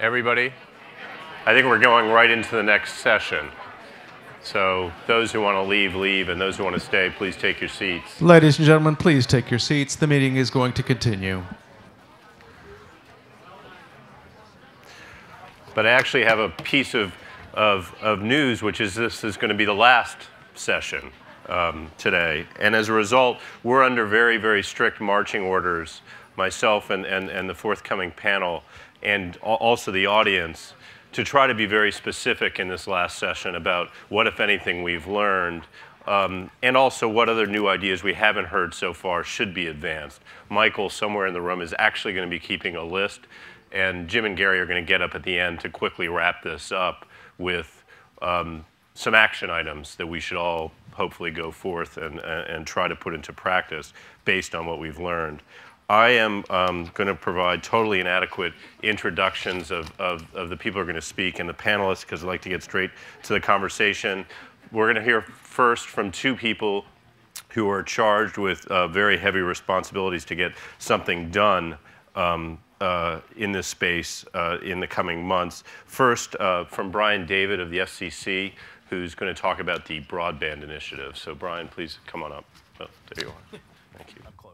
Everybody? I think we're going right into the next session. So those who want to leave, leave, and those who want to stay, please take your seats. Ladies and gentlemen, please take your seats. The meeting is going to continue. But I actually have a piece of news, which is this is going to be the last session today. And as a result, we're under very, very strict marching orders, myself and the forthcoming panel, and also the audience, to try to be very specific in this last session about what, if anything, we've learned, and also what other new ideas we haven't heard so far should be advanced. Michael, somewhere in the room, is actually going to be keeping a list, and Jim and Gary are going to get up at the end to quickly wrap this up with some action items that we should all hopefully go forth and try to put into practice based on what we've learned. I am going to provide totally inadequate introductions of the people who are going to speak and the panelists, because I'd like to get straight to the conversation. We're going to hear first from two people who are charged with very heavy responsibilities to get something done in this space in the coming months. First, from Brian David of the FCC, who's going to talk about the Broadband initiative. So Brian, please come on up. Oh, there you are. Thank you. I'm close.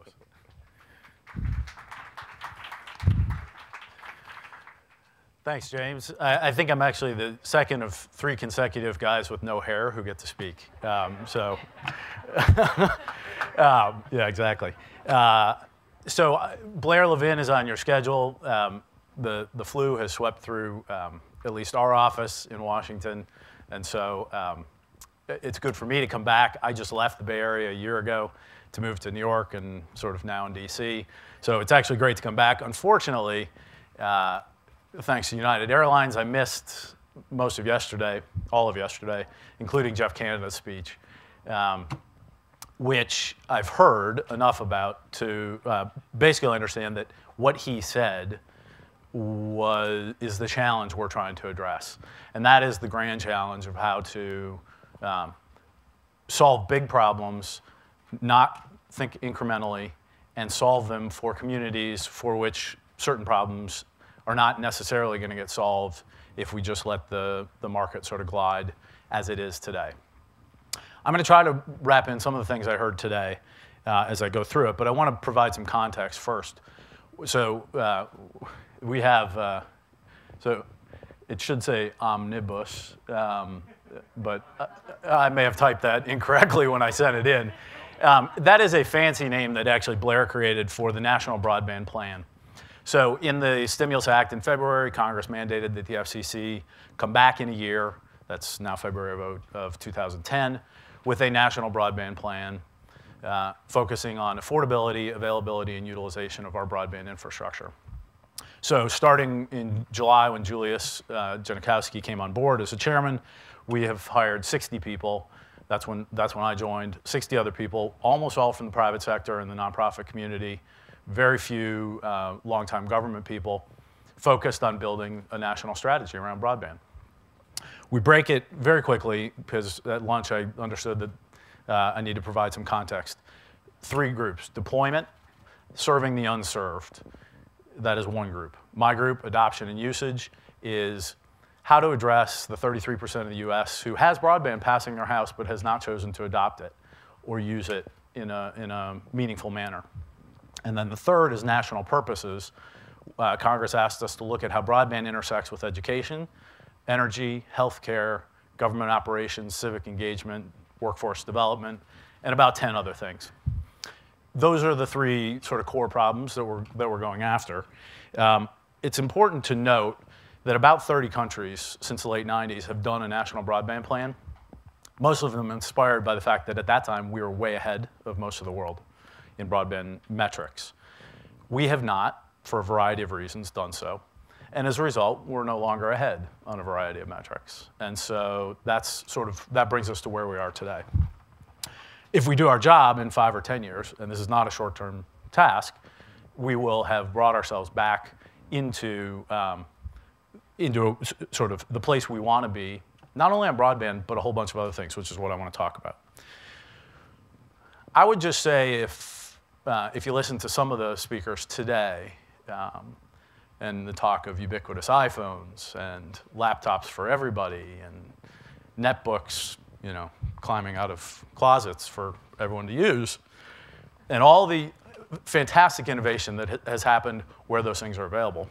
Thanks, James. I think I'm actually the second of 3 consecutive guys with no hair who get to speak. Yeah, exactly. So Blair, Levin is on your schedule. The flu has swept through at least our office in Washington, and so it's good for me to come back. I just left the Bay Area a year ago to move to New York and sort of now in DC. So it's actually great to come back. Unfortunately, thanks to United Airlines, I missed most of yesterday, all of yesterday, including Jeff Canada's speech, which I've heard enough about to basically understand that what he said is the challenge we're trying to address. And that is the grand challenge of how to solve big problems, not think incrementally, and solve them for communities for which certain problems are not necessarily going to get solved if we just let the market sort of glide as it is today. I'm going to try to wrap in some of the things I heard today as I go through it, but I want to provide some context first. So we have, so it should say Omnibus, but I may have typed that incorrectly when I sent it in. That is a fancy name that actually Blair created for the National Broadband Plan. So in the Stimulus Act in February, Congress mandated that the FCC come back in a year, that's now February of 2010, with a national broadband plan focusing on affordability, availability, and utilization of our broadband infrastructure. So starting in July, when Julius Janikowski came on board as a chairman, we have hired 60 people. That's when I joined, 60 other people, almost all from the private sector and the nonprofit community, very few longtime government people, focused on building a national strategy around broadband. We break it very quickly, because at lunch I understood that I need to provide some context. 3 groups: deployment, serving the unserved. That is one group. My group, adoption and usage, is how to address the 33% of the US who has broadband passing their house but has not chosen to adopt it or use it in a meaningful manner. And then the third is national purposes. Congress asked us to look at how broadband intersects with education, energy, healthcare, government operations, civic engagement, workforce development, and about 10 other things. Those are the 3 sort of core problems that we're going after. It's important to note that about 30 countries since the late 90s have done a national broadband plan, most of them inspired by the fact that at that time we were way ahead of most of the world in broadband metrics. We have not, for a variety of reasons, done so. And as a result, we're no longer ahead on a variety of metrics. And so that brings us to where we are today. If we do our job in 5 or 10 years, and this is not a short-term task, we will have brought ourselves back into sort of the place we want to be, not only on broadband, but a whole bunch of other things, which is what I want to talk about. I would just say if you listen to some of the speakers today, and the talk of ubiquitous iPhones and laptops for everybody and netbooks, you know, climbing out of closets for everyone to use, and all the fantastic innovation that has happened where those things are available.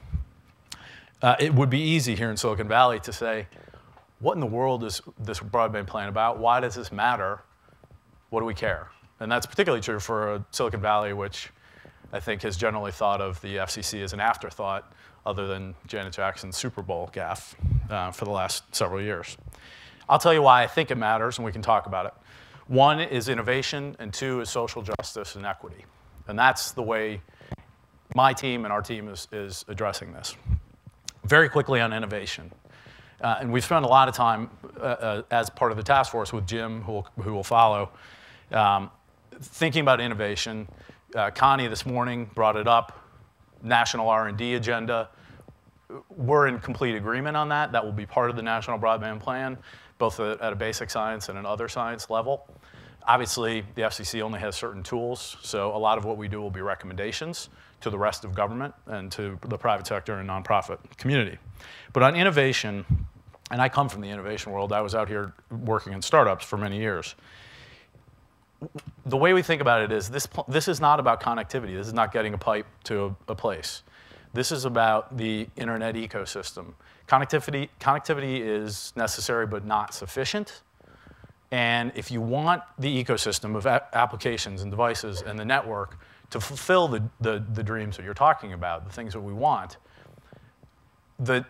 It would be easy here in Silicon Valley to say, what in the world is this broadband plan about? Why does this matter? What do we care? And that's particularly true for Silicon Valley, which I think has generally thought of the FCC as an afterthought, other than Janet Jackson's Super Bowl gaffe for the last several years. I'll tell you why I think it matters, and we can talk about it. One is innovation, and two is social justice and equity. And that's the way my team and our team is addressing this. Very quickly on innovation. And we've spent a lot of time as part of the task force with Jim, who will follow, thinking about innovation. Connie this morning brought it up, national R&D agenda. We're in complete agreement on that. That will be part of the National Broadband Plan, both at a basic science and an other science level. Obviously, the FCC only has certain tools, so a lot of what we do will be recommendations to the rest of government and to the private sector and nonprofit community. But on innovation, and I come from the innovation world, I was out here working in startups for many years. The way we think about it is this is not about connectivity. This is not getting a pipe to a place. This is about the internet ecosystem. Connectivity is necessary but not sufficient. And if you want the ecosystem of applications and devices and the network to fulfill the dreams that you're talking about, the things that we want, the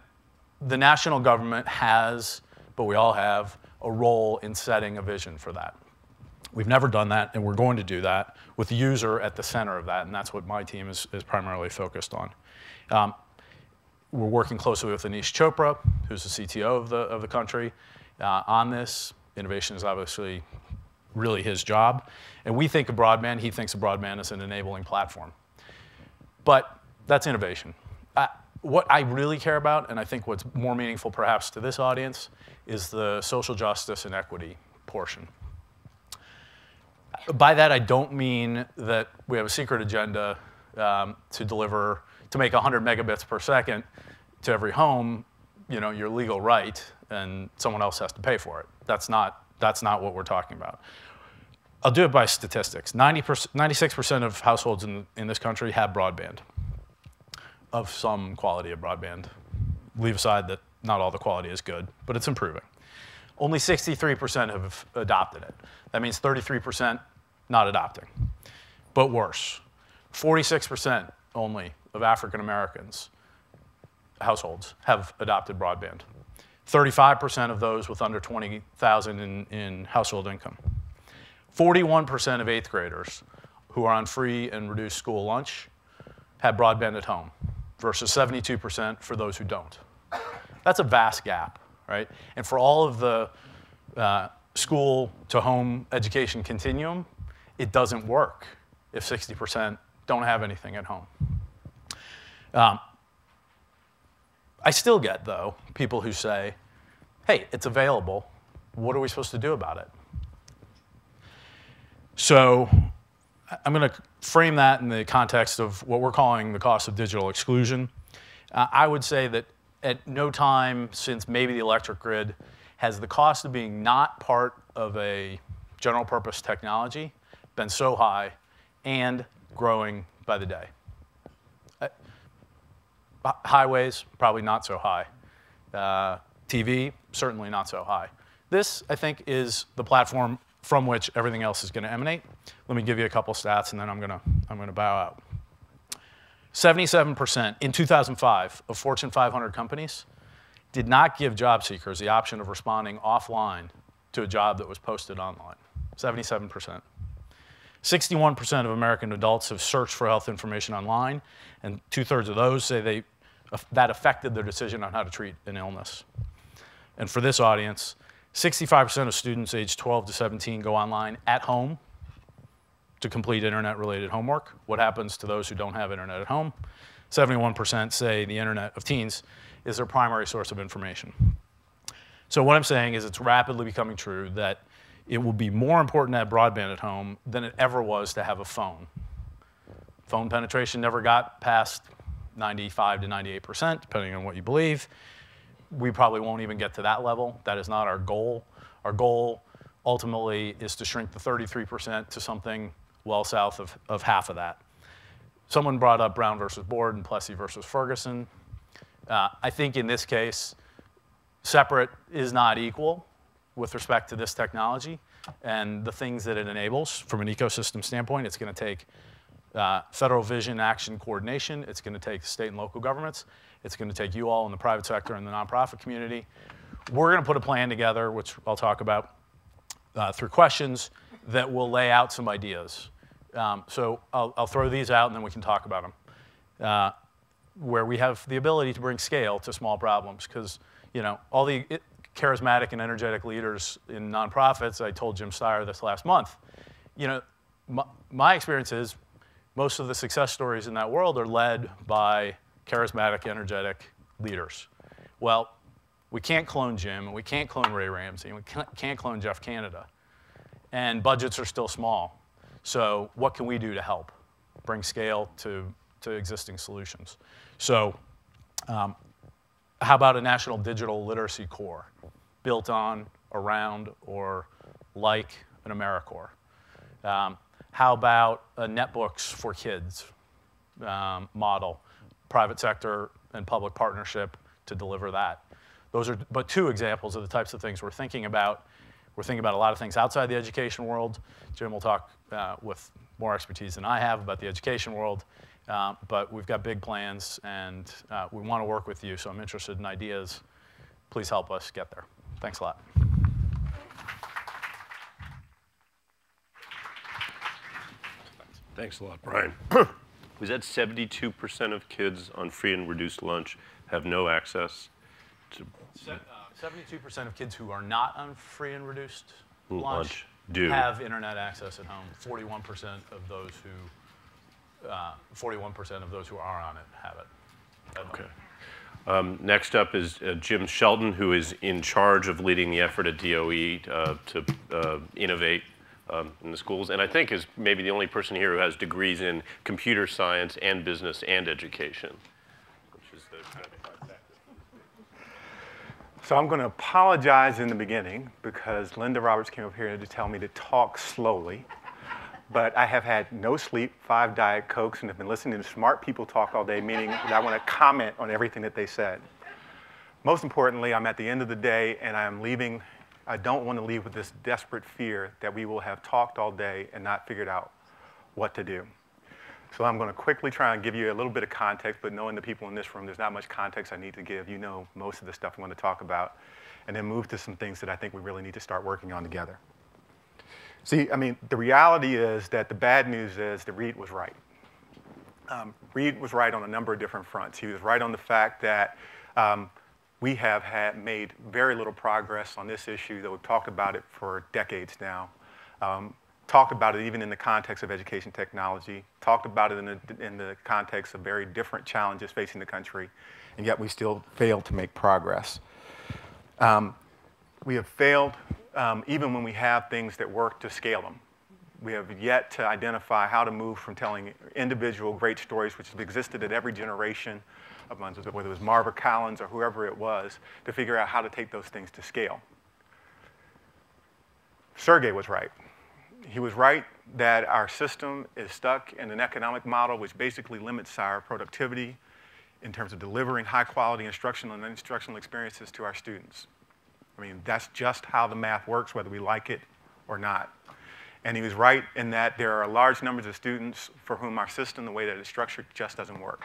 national government has, but we all have, a role in setting a vision for that. We've never done that, and we're going to do that with the user at the center of that, and that's what my team is primarily focused on. We're working closely with Anish Chopra, who's the CTO of the country, on this. Innovation is obviously really his job. And we think of broadband, he thinks of broadband as an enabling platform. But that's innovation. What I really care about, and I think what's more meaningful perhaps to this audience, is the social justice and equity portion. By that, I don't mean that we have a secret agenda to make 100 megabits per second to every home, you know, your legal right, and someone else has to pay for it. That's not what we're talking about. I'll do it by statistics. 96% of households in this country have broadband, of some quality of broadband. Leave aside that not all the quality is good, but it's improving. Only 63% have adopted it. That means 33% not adopting. But worse, 46% only of African Americans households have adopted broadband. 35% of those with under $20,000 in household income. 41% of 8th graders who are on free and reduced school lunch have broadband at home versus 72% for those who don't. That's a vast gap, right? And for all of the school to home education continuum, it doesn't work if 60% don't have anything at home. I still get, though, people who say, hey, it's available. What are we supposed to do about it? So I'm going to frame that in the context of what we're calling the cost of digital exclusion. I would say that at no time since maybe the electric grid has the cost of being not part of a general purpose technology been so high and growing by the day. Highways, probably not so high. TV, certainly not so high. This, I think, is the platform from which everything else is going to emanate. Let me give you a couple stats, and then I'm going to bow out. 77% in 2005 of Fortune 500 companies did not give job seekers the option of responding offline to a job that was posted online. 77%. 61% of American adults have searched for health information online, and 2/3 of those say that affected their decision on how to treat an illness. And for this audience, 65% of students aged 12 to 17 go online at home to complete internet-related homework. What happens to those who don't have internet at home? 71% say the internet of teens is their primary source of information. So what I'm saying is it's rapidly becoming true that it will be more important to have broadband at home than it ever was to have a phone. Phone penetration never got past 95 to 98%, depending on what you believe. We probably won't even get to that level. That is not our goal. Our goal ultimately is to shrink the 33% to something well south of half of that. Someone brought up Brown versus Board and Plessy versus Ferguson. I think in this case, separate is not equal with respect to this technology and the things that it enables from an ecosystem standpoint. It's going to take federal vision, action, coordination. It's going to take state and local governments. It's going to take you all in the private sector and the nonprofit community. We're going to put a plan together, which I'll talk about through questions, that will lay out some ideas. So I'll throw these out, and then we can talk about them. Where we have the ability to bring scale to small problems, because all the charismatic and energetic leaders in nonprofits, I told Jim Steyer this last month, my experience is most of the success stories in that world are led by charismatic, energetic leaders. Well, we can't clone Jim, and we can't clone Ray Ramsey, and we can't clone Jeff Canada. And budgets are still small. So what can we do to help bring scale to existing solutions? So how about a national digital literacy core built on, around, or like an AmeriCorps? How about a netbooks for kids model, private sector and public partnership to deliver that? Those are but two examples of the types of things we're thinking about. We're thinking about a lot of things outside the education world. Jim will talk with more expertise than I have about the education world. But we've got big plans, and we want to work with you. So I'm interested in ideas. Please help us get there. Thanks a lot. Thanks a lot, Brian. Was that 72% of kids on free and reduced lunch have no access to 72% of kids who are not on free and reduced lunch do have internet access at home. 41% of those who are on it have it. Okay. Next up is Jim Sheldon, who is in charge of leading the effort at DOE to innovate in the schools, and I think is maybe the only person here who has degrees in computer science and business and education, which is the kind of trifecta. So I'm going to apologize in the beginning because Linda Roberts came up here to tell me to talk slowly. But I have had no sleep, 5 Diet Cokes, and have been listening to smart people talk all day, meaning that I want to comment on everything that they said. Most importantly, I'm at the end of the day, and I'm leaving. I don't want to leave with this desperate fear that we will have talked all day and not figured out what to do. So I'm going to quickly try and give you a little bit of context, but knowing the people in this room, there's not much context I need to give. You know most of the stuff I'm going to talk about, and then move to some things that I think we really need to start working on together. See, I mean, the reality is that the bad news is that Reed was right. Reed was right on a number of different fronts. He was right on the fact that we have made very little progress on this issue, though we've talked about it for decades now. Talked about it even in the context of education technology, talked about it in the context of very different challenges facing the country, and yet we still failed to make progress. We have failed even when we have things that work to scale them. We have yet to identify how to move from telling individual great stories, which have existed at every generation, whether it was Marva Collins or whoever it was, to figure out how to take those things to scale. Sergey was right. He was right that our system is stuck in an economic model which basically limits our productivity in terms of delivering high-quality instructional and instructional experiences to our students. I mean, that's just how the math works, whether we like it or not. And he was right in that there are large numbers of students for whom our system, the way that it's structured, just doesn't work.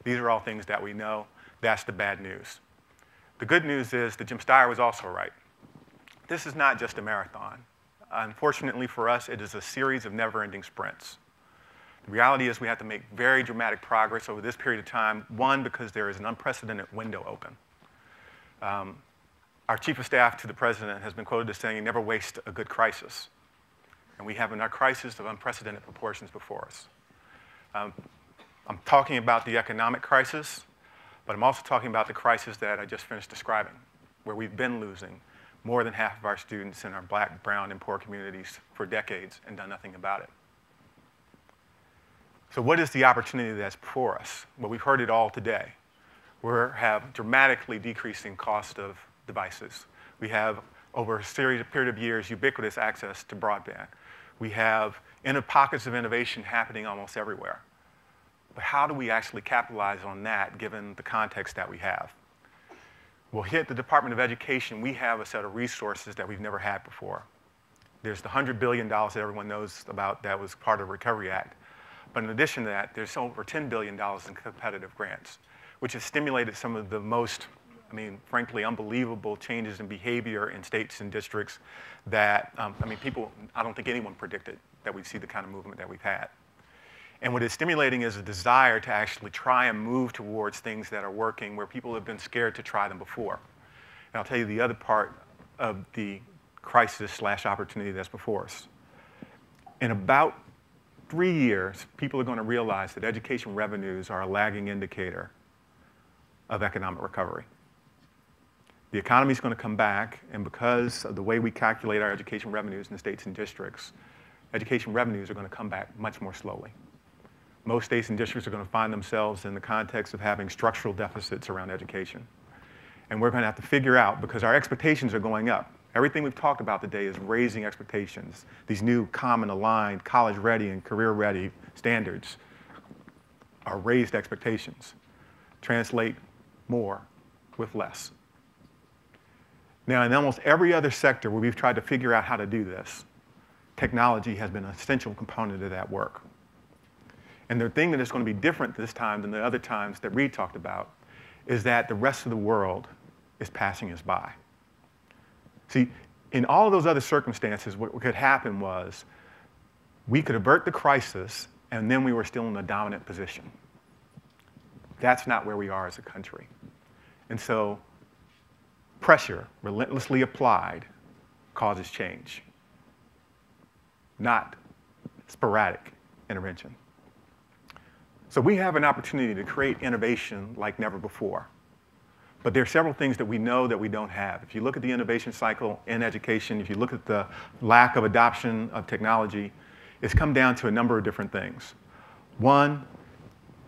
These are all things that we know. That's the bad news. The good news is that Jim Steyer was also right. This is not just a marathon. Unfortunately for us, it is a series of never-ending sprints. The reality is we have to make very dramatic progress over this period of time, one, because there is an unprecedented window open. Our chief of staff to the president has been quoted as saying, "You never waste a good crisis." And we have a crisis of unprecedented proportions before us. I'm talking about the economic crisis, but I'm also talking about the crisis that I just finished describing, where we've been losing more than half of our students in our black, brown, and poor communities for decades and done nothing about it. So what is the opportunity that's before us? Well, we've heard it all today. We have dramatically decreasing cost of devices. We have, over a period of years, ubiquitous access to broadband. We have pockets of innovation happening almost everywhere. But how do we actually capitalize on that given the context that we have? Well, here at the Department of Education, we have a set of resources that we've never had before. There's the $100 billion that everyone knows about that was part of the Recovery Act. But in addition to that, there's over $10 billion in competitive grants, which has stimulated some of the most, frankly, unbelievable changes in behavior in states and districts that, I don't think anyone predicted that we'd see the kind of movement that we've had. And what it's stimulating is a desire to actually try and move towards things that are working where people have been scared to try them before. And I'll tell you the other part of the crisis/opportunity that's before us. In about 3 years, people are going to realize that education revenues are a lagging indicator of economic recovery. The economy is going to come back, and because of the way we calculate our education revenues in the states and districts, education revenues are going to come back much more slowly. Most states and districts are going to find themselves in the context of having structural deficits around education. And we're going to have to figure out, because our expectations are going up. Everything we've talked about today is raising expectations. These new common, aligned, college-ready and career-ready standards are raised expectations. Translate more with less. Now, in almost every other sector where we've tried to figure out how to do this, technology has been an essential component of that work. And the thing that is going to be different this time than the other times that Reed talked about is that the rest of the world is passing us by. See, in all of those other circumstances, what could happen was we could avert the crisis, and then we were still in a dominant position. That's not where we are as a country. And so pressure, relentlessly applied, causes change, not sporadic intervention. So we have an opportunity to create innovation like never before. But there are several things that we know that we don't have. If you look at the innovation cycle in education, if you look at the lack of adoption of technology, it's come down to a number of different things. One,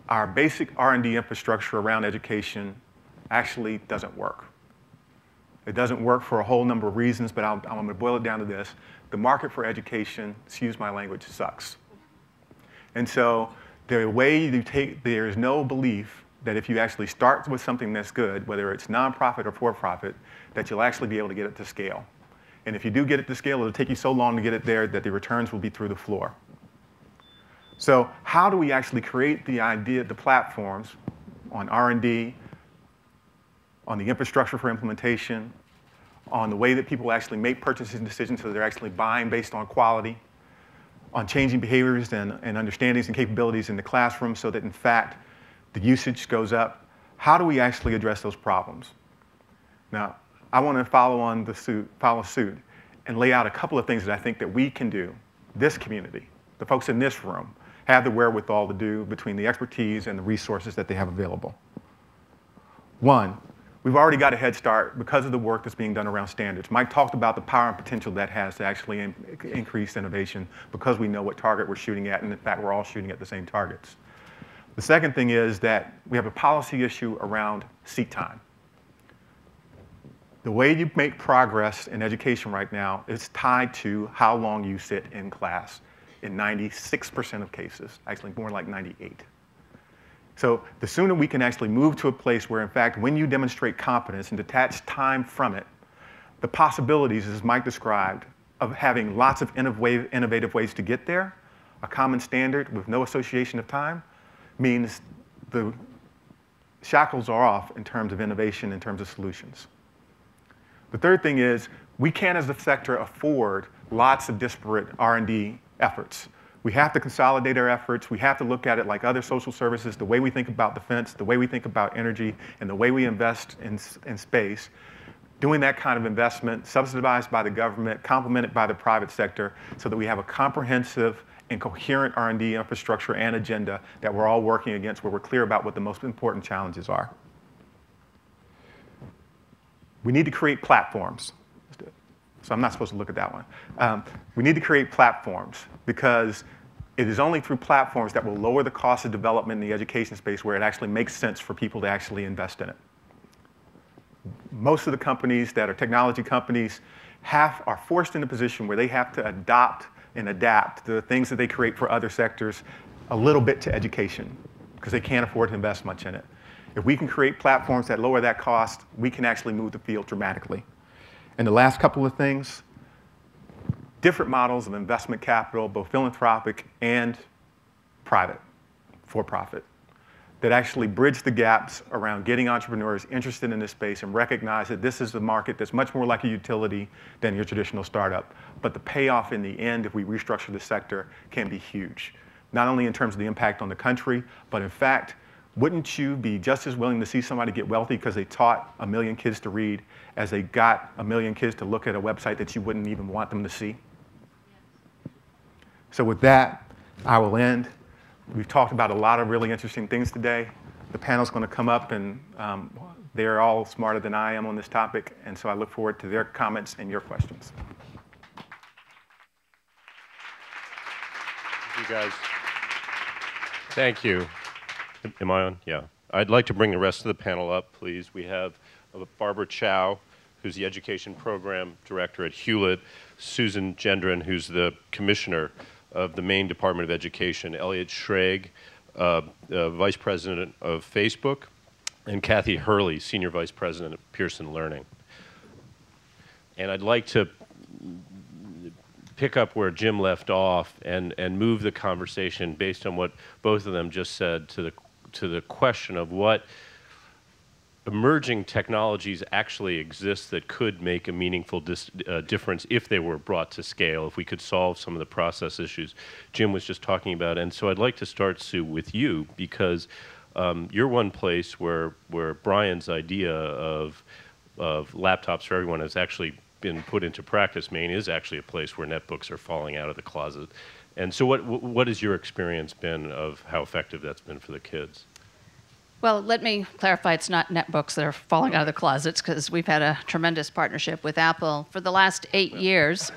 our basic R&D infrastructure around education actually doesn't work. It doesn't work for a whole number of reasons, but I'm going to boil it down to this. The market for education, excuse my language, sucks. And so the way you take, there's no belief that if you actually start with something that's good, whether it's nonprofit or for-profit, that you'll actually be able to get it to scale. And if you do get it to scale, it'll take you so long to get it there that the returns will be through the floor. So how do we actually create the idea, the platforms on R&D, on the infrastructure for implementation, on the way that people actually make purchasing decisions so they're actually buying based on quality, on changing behaviors and understandings and capabilities in the classroom so that, in fact, the usage goes up? How do we actually address those problems? Now, I want to follow suit and lay out a couple of things that I think that we can do, this community, the folks in this room, have the wherewithal to do between the expertise and the resources that they have available. One, we've already got a head start because of the work that's being done around standards. Mike talked about the power and potential that has to actually increase innovation because we know what target we're shooting at, and in fact, we're all shooting at the same targets. The second thing is that we have a policy issue around seat time. The way you make progress in education right now is tied to how long you sit in class in 96% of cases, actually more like 98. So the sooner we can actually move to a place where, in fact, when you demonstrate competence and detach time from it, the possibilities, as Mike described, of having lots of innovative ways to get there, a common standard with no association of time, means the shackles are off in terms of innovation, in terms of solutions. The third thing is we can't, as a sector, afford lots of disparate R&D efforts. We have to consolidate our efforts. We have to look at it like other social services, the way we think about defense, the way we think about energy, and the way we invest in space. Doing that kind of investment, subsidized by the government, complemented by the private sector, so that we have a comprehensive and coherent R&D infrastructure and agenda that we're all working against, where we're clear about what the most important challenges are. We need to create platforms. So I'm not supposed to look at that one. We need to create platforms because it is only through platforms that will lower the cost of development in the education space where it actually makes sense for people to actually invest in it. Most of the companies that are technology companies are forced in a position where they have to adopt and adapt the things that they create for other sectors a little bit to education because they can't afford to invest much in it. If we can create platforms that lower that cost, we can actually move the field dramatically. And the last couple of things, different models of investment capital, both philanthropic and private, for-profit, that actually bridge the gaps around getting entrepreneurs interested in this space and recognize that this is a market that's much more like a utility than your traditional startup. But the payoff in the end, if we restructure the sector, can be huge. Not only in terms of the impact on the country, but in fact, wouldn't you be just as willing to see somebody get wealthy because they taught 1 million kids to read as they got 1 million kids to look at a website that you wouldn't even want them to see? So with that, I will end. We've talked about a lot of really interesting things today. The panel's going to come up, and they're all smarter than I am on this topic, and so I look forward to their comments and your questions. Thank you, guys. Thank you. Am I on? Yeah. I'd like to bring the rest of the panel up, please. We have Barbara Chow, who's the Education Program Director at Hewlett, Susan Gendron, who's the Commissioner of the Maine Department of Education, Elliot Schrage, Vice President of Facebook, and Kathy Hurley, Senior Vice President of Pearson Learning. And I'd like to pick up where Jim left off and move the conversation based on what both of them just said to the question of what emerging technologies actually exist that could make a meaningful difference if they were brought to scale, if we could solve some of the process issues Jim was just talking about. And so I'd like to start, Sue, with you, because you're one place where Brian's idea of laptops for everyone has actually been put into practice. Maine is actually a place where netbooks are falling out of the closet. And so what has your experience been of how effective that's been for the kids? Well, let me clarify, it's not netbooks that are falling out of the closets, because we've had a tremendous partnership with Apple for the last 8 years.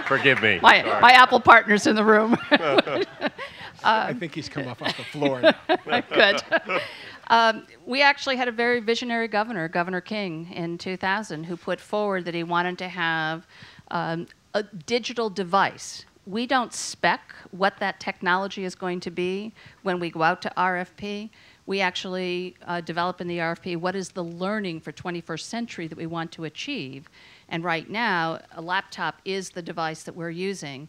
Forgive me. My Apple partner's in the room. I think he's come off the floor now. Good. We actually had a very visionary governor, Governor King, in 2000, who put forward that he wanted to have a digital device. We don't spec what that technology is going to be when we go out to RFP. We actually develop in the RFP what is the learning for 21st century that we want to achieve. And right now, a laptop is the device that we're using.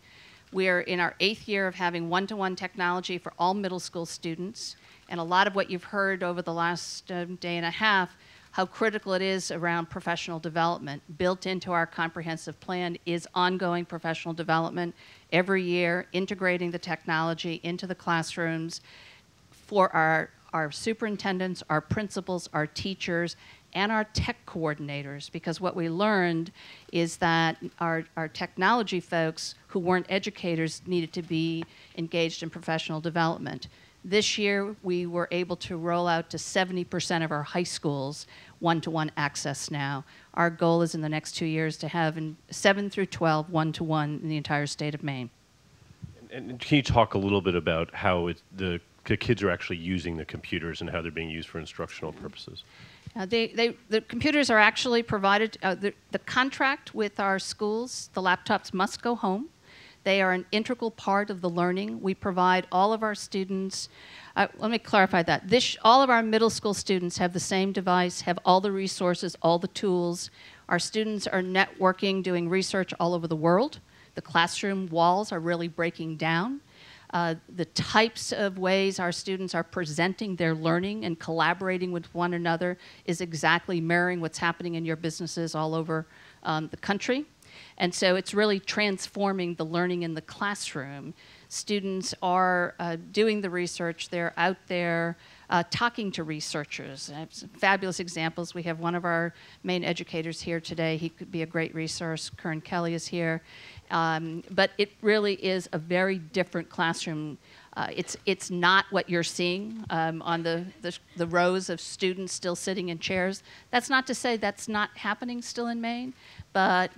We're in our 8th year of having one-to-one technology for all middle school students. And a lot of what you've heard over the last day and a half, how critical it is around professional development. Built into our comprehensive plan is ongoing professional development every year, integrating the technology into the classrooms for our superintendents, our principals, our teachers, and our tech coordinators, because what we learned is that our technology folks who weren't educators needed to be engaged in professional development. This year, we were able to roll out to 70% of our high schools one-to-one access now. Our goal is in the next 2 years to have 7 through 12 one-to-one in the entire state of Maine. And can you talk a little bit about how the kids are actually using the computers and how they're being used for instructional purposes? The computers are actually provided, the contract with our schools, the laptops must go home. They are an integral part of the learning. We provide all of our students, let me clarify that. All of our middle school students have the same device, have all the resources, all the tools. Our students are networking, doing research all over the world. The classroom walls are really breaking down. The types of ways our students are presenting their learning and collaborating with one another is exactly mirroring what's happening in your businesses all over the country. And so it's really transforming the learning in the classroom. Students are doing the research. They're out there talking to researchers. I have some fabulous examples. We have one of our main educators here today. He could be a great resource. Kern Kelly is here. But it really is a very different classroom. It's not what you're seeing on the rows of students still sitting in chairs. That's not to say that's not happening still in Maine, but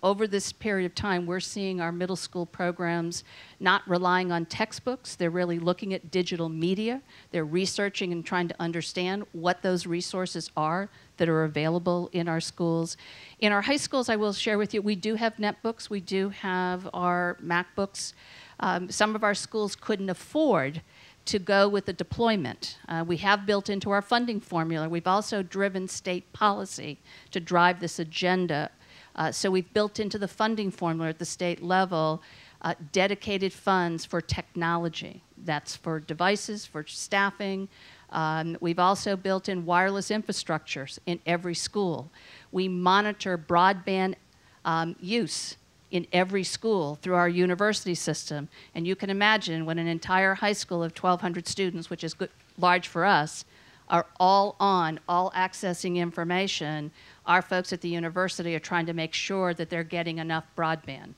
over this period of time, we're seeing our middle school programs not relying on textbooks. They're really looking at digital media. They're researching and trying to understand what those resources are that are available in our schools. In our high schools, I will share with you, we do have netbooks. We do have our MacBooks. Some of our schools couldn't afford to go with the deployment. We have built into our funding formula. We've also driven state policy to drive this agenda. So we've built into the funding formula at the state level dedicated funds for technology. That's for devices, for staffing. We've also built in wireless infrastructures in every school. We monitor broadband use in every school through our university system. And you can imagine when an entire high school of 1,200 students, which is large for us, are all accessing information, our folks at the university are trying to make sure that they're getting enough broadband.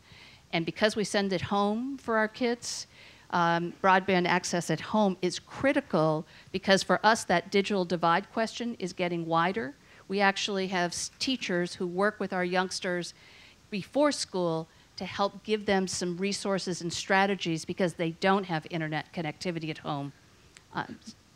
And because we send it home for our kids, broadband access at home is critical because for us that digital divide question is getting wider. We actually have teachers who work with our youngsters before school to help give them some resources and strategies because they don't have internet connectivity at home.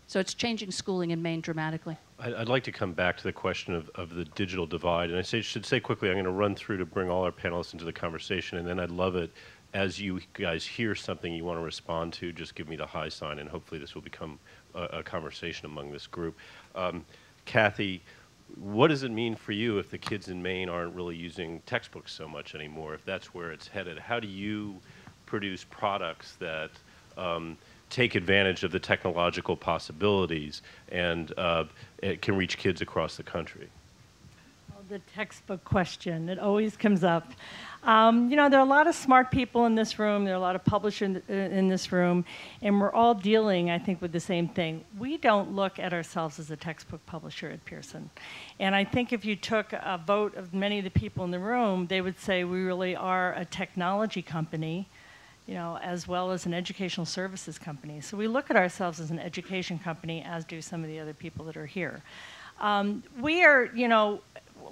So it's changing schooling in Maine dramatically. I'd like to come back to the question of the digital divide. And should say quickly, I'm going to run through to bring all our panelists into the conversation. And then I'd love it, as you guys hear something you want to respond to, just give me the high sign. And hopefully this will become a conversation among this group. Kathy, what does it mean for you if the kids in Maine aren't really using textbooks so much anymore, if that's where it's headed? How do you produce products that take advantage of the technological possibilities and it can reach kids across the country? Well, the textbook question, it always comes up. You know, there are a lot of smart people in this room, there are a lot of publishers in this room, and we're all dealing, I think, with the same thing. We don't look at ourselves as a textbook publisher at Pearson. And I think if you took a vote of many of the people in the room, they would say we really are a technology company, you know, as well as an educational services company. So we look at ourselves as an education company, as do some of the other people that are here. We are, you know,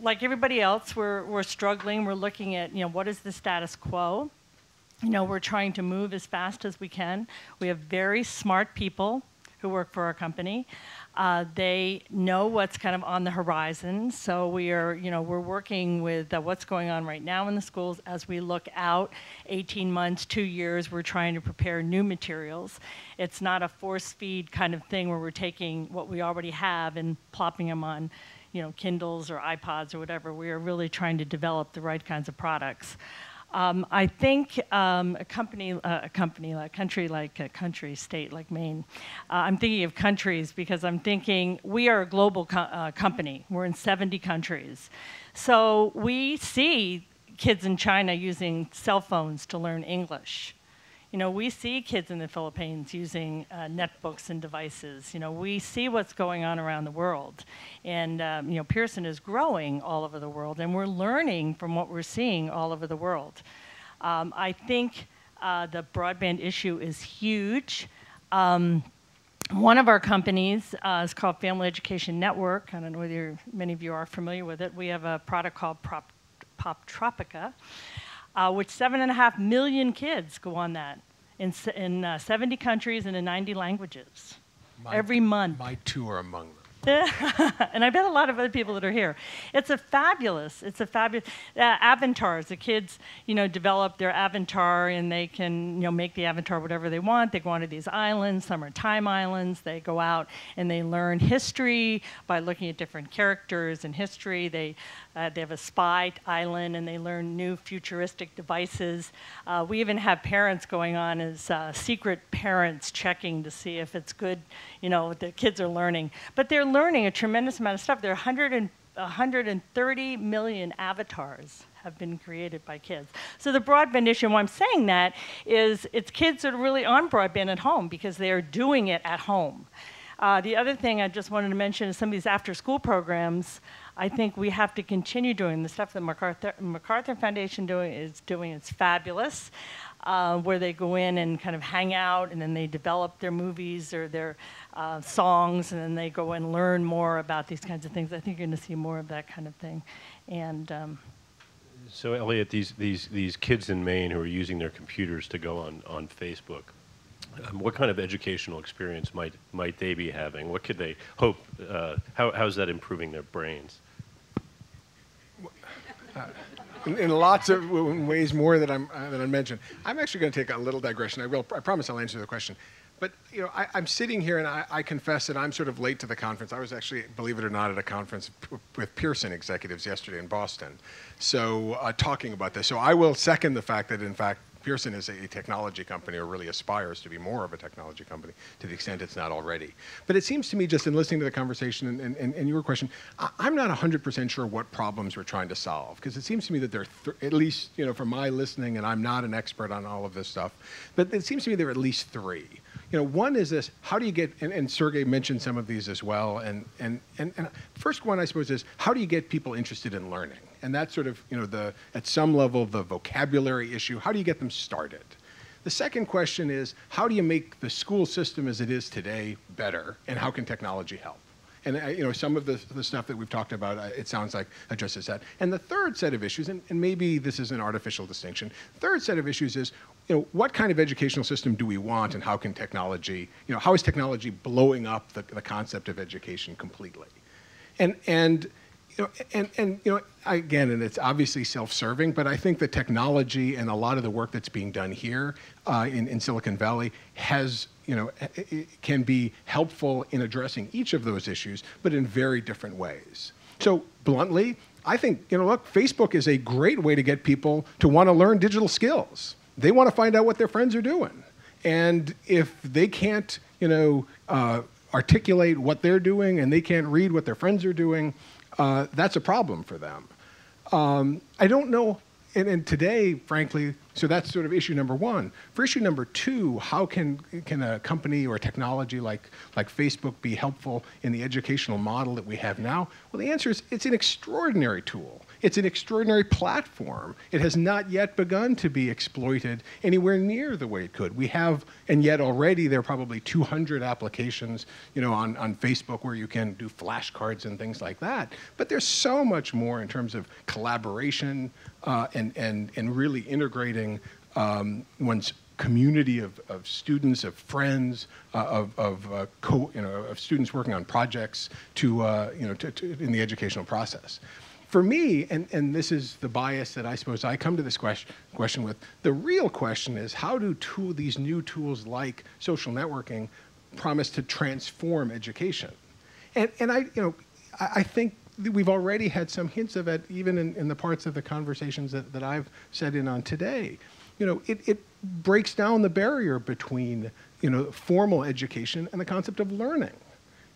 like everybody else, we're struggling. We're looking at, you know, what is the status quo? You know, we're trying to move as fast as we can. We have very smart people who work for our company. They know what's kind of on the horizon. So we are, you know, we're working with what's going on right now in the schools. As we look out 18 months, 2 years, we're trying to prepare new materials. It's not a force feed kind of thing where we're taking what we already have and plopping them on, you know, Kindles or iPods or whatever. We are really trying to develop the right kinds of products. I think a country, state like Maine, I'm thinking of countries because I'm thinking we are a global company. We're in 70 countries. So we see kids in China using cell phones to learn English. You know, we see kids in the Philippines using netbooks and devices. You know, we see what's going on around the world. And, you know, Pearson is growing all over the world, and we're learning from what we're seeing all over the world. I think the broadband issue is huge. One of our companies is called Family Education Network. I don't know whether many of you are familiar with it. We have a product called Poptropica, which 7.5 million kids go on that in 70 countries and in 90 languages every month. My two are among them. And I bet a lot of other people that are here. It's a fabulous avatars. The kids, you know, develop their avatar and they can, you know, make the avatar whatever they want. They go onto these islands. Some are time islands. They go out and they learn history by looking at different characters in history. They have a spy island and they learn new futuristic devices. We even have parents going on as secret parents checking to see if it's good, you know, the kids are learning. But they're learning a tremendous amount of stuff. There are 130 million avatars have been created by kids. So the broadband issue, and why I'm saying that is it's kids that are really on broadband at home because they are doing it at home. The other thing I just wanted to mention is some of these after-school programs. I think we have to continue doing the stuff that MacArthur Foundation is doing. It's fabulous, where they go in and kind of hang out, and then they develop their movies or their songs, and then they go and learn more about these kinds of things. I think you're going to see more of that kind of thing. And So Elliot, these kids in Maine who are using their computers to go on Facebook, what kind of educational experience might they be having? What could they hope? How's that improving their brains? In lots of ways more than I mentioned. I'm actually going to take a little digression. I promise I'll answer the question. But you know, I'm sitting here, and I confess that I'm sort of late to the conference. I was actually, believe it or not, at a conference with Pearson executives yesterday in Boston, so talking about this. So I will second the fact that, in fact, Pearson is a technology company, or really aspires to be more of a technology company to the extent it's not already. But it seems to me, just in listening to the conversation and your question, I'm not 100% sure what problems we're trying to solve, because it seems to me that there are, at least, you know, from my listening, and I'm not an expert on all of this stuff, but it seems to me there are at least three. You know, one is this: how do you get, and Sergey mentioned some of these as well, and first one, I suppose, is how do you get people interested in learning? And that's sort of, you know, at some level, the vocabulary issue. How do you get them started? The second question is, how do you make the school system as it is today better, and how can technology help? And you know, some of the stuff that we've talked about, it sounds like addresses that. And the third set of issues, and maybe this is an artificial distinction, third set of issues is, you know, what kind of educational system do we want, and how can technology, you know, how is technology blowing up the concept of education completely? And you know, again, and it's obviously self-serving, but I think the technology and a lot of the work that's being done here in Silicon Valley has, you know, it can be helpful in addressing each of those issues, but in very different ways. So bluntly, I think, you know, look, Facebook is a great way to get people to want to learn digital skills. They want to find out what their friends are doing. And if they can't, you know, articulate what they're doing, and they can't read what their friends are doing, that's a problem for them. I don't know, and today, frankly, so that's sort of issue number one. For issue number two, how can a company or technology like Facebook be helpful in the educational model that we have now? Well, the answer is it's an extraordinary tool. It's an extraordinary platform. It has not yet begun to be exploited anywhere near the way it could. We have, and yet already there are probably 200 applications, you know, on Facebook where you can do flashcards and things like that. But there's so much more in terms of collaboration and really integrating one's community of students, of friends, of students working on projects to in the educational process. For me, and this is the bias that I suppose I come to this question with, the real question is, how do these new tools like social networking promise to transform education? And I think we've already had some hints of it, even in the parts of the conversations that I've set in on today. You know, it breaks down the barrier between, you know, formal education and the concept of learning.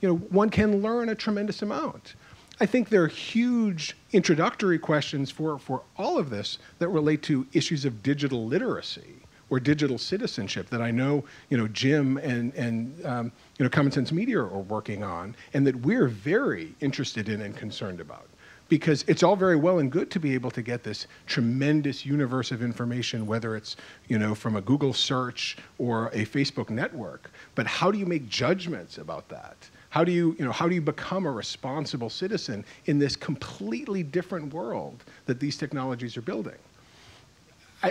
You know, one can learn a tremendous amount. I think there are huge introductory questions for all of this that relate to issues of digital literacy or digital citizenship that I know, you know, Jim and you know, Common Sense Media are working on, and that we're very interested in and concerned about. Because it's all very well and good to be able to get this tremendous universe of information, whether it's, you know, from a Google search or a Facebook network. But how do you make judgments about that? How do you become a responsible citizen in this completely different world that these technologies are building?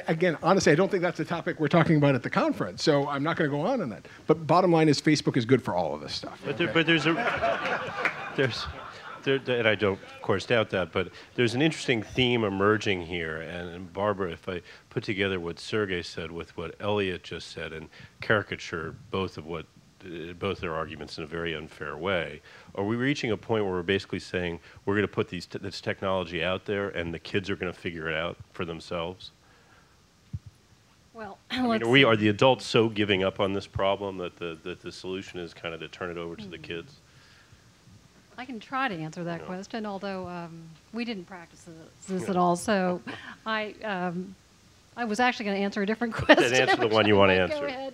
Again, honestly, I don't think that's the topic we're talking about at the conference, so I'm not going to go on that. But bottom line is, Facebook is good for all of this stuff. But and I don't, of course, doubt that, but there's an interesting theme emerging here. And Barbara, if I put together what Sergey said with what Elliot just said and caricature both their arguments in a very unfair way, are we reaching a point where we're basically saying we're going to put this technology out there and the kids are going to figure it out for themselves? Well, are the adults so giving up on this problem that the solution is kind of to turn it over to the kids? I can try to answer that question, although we didn't practice this at all. So I was actually going to answer a different question. Then answer the one you want to answer. Go ahead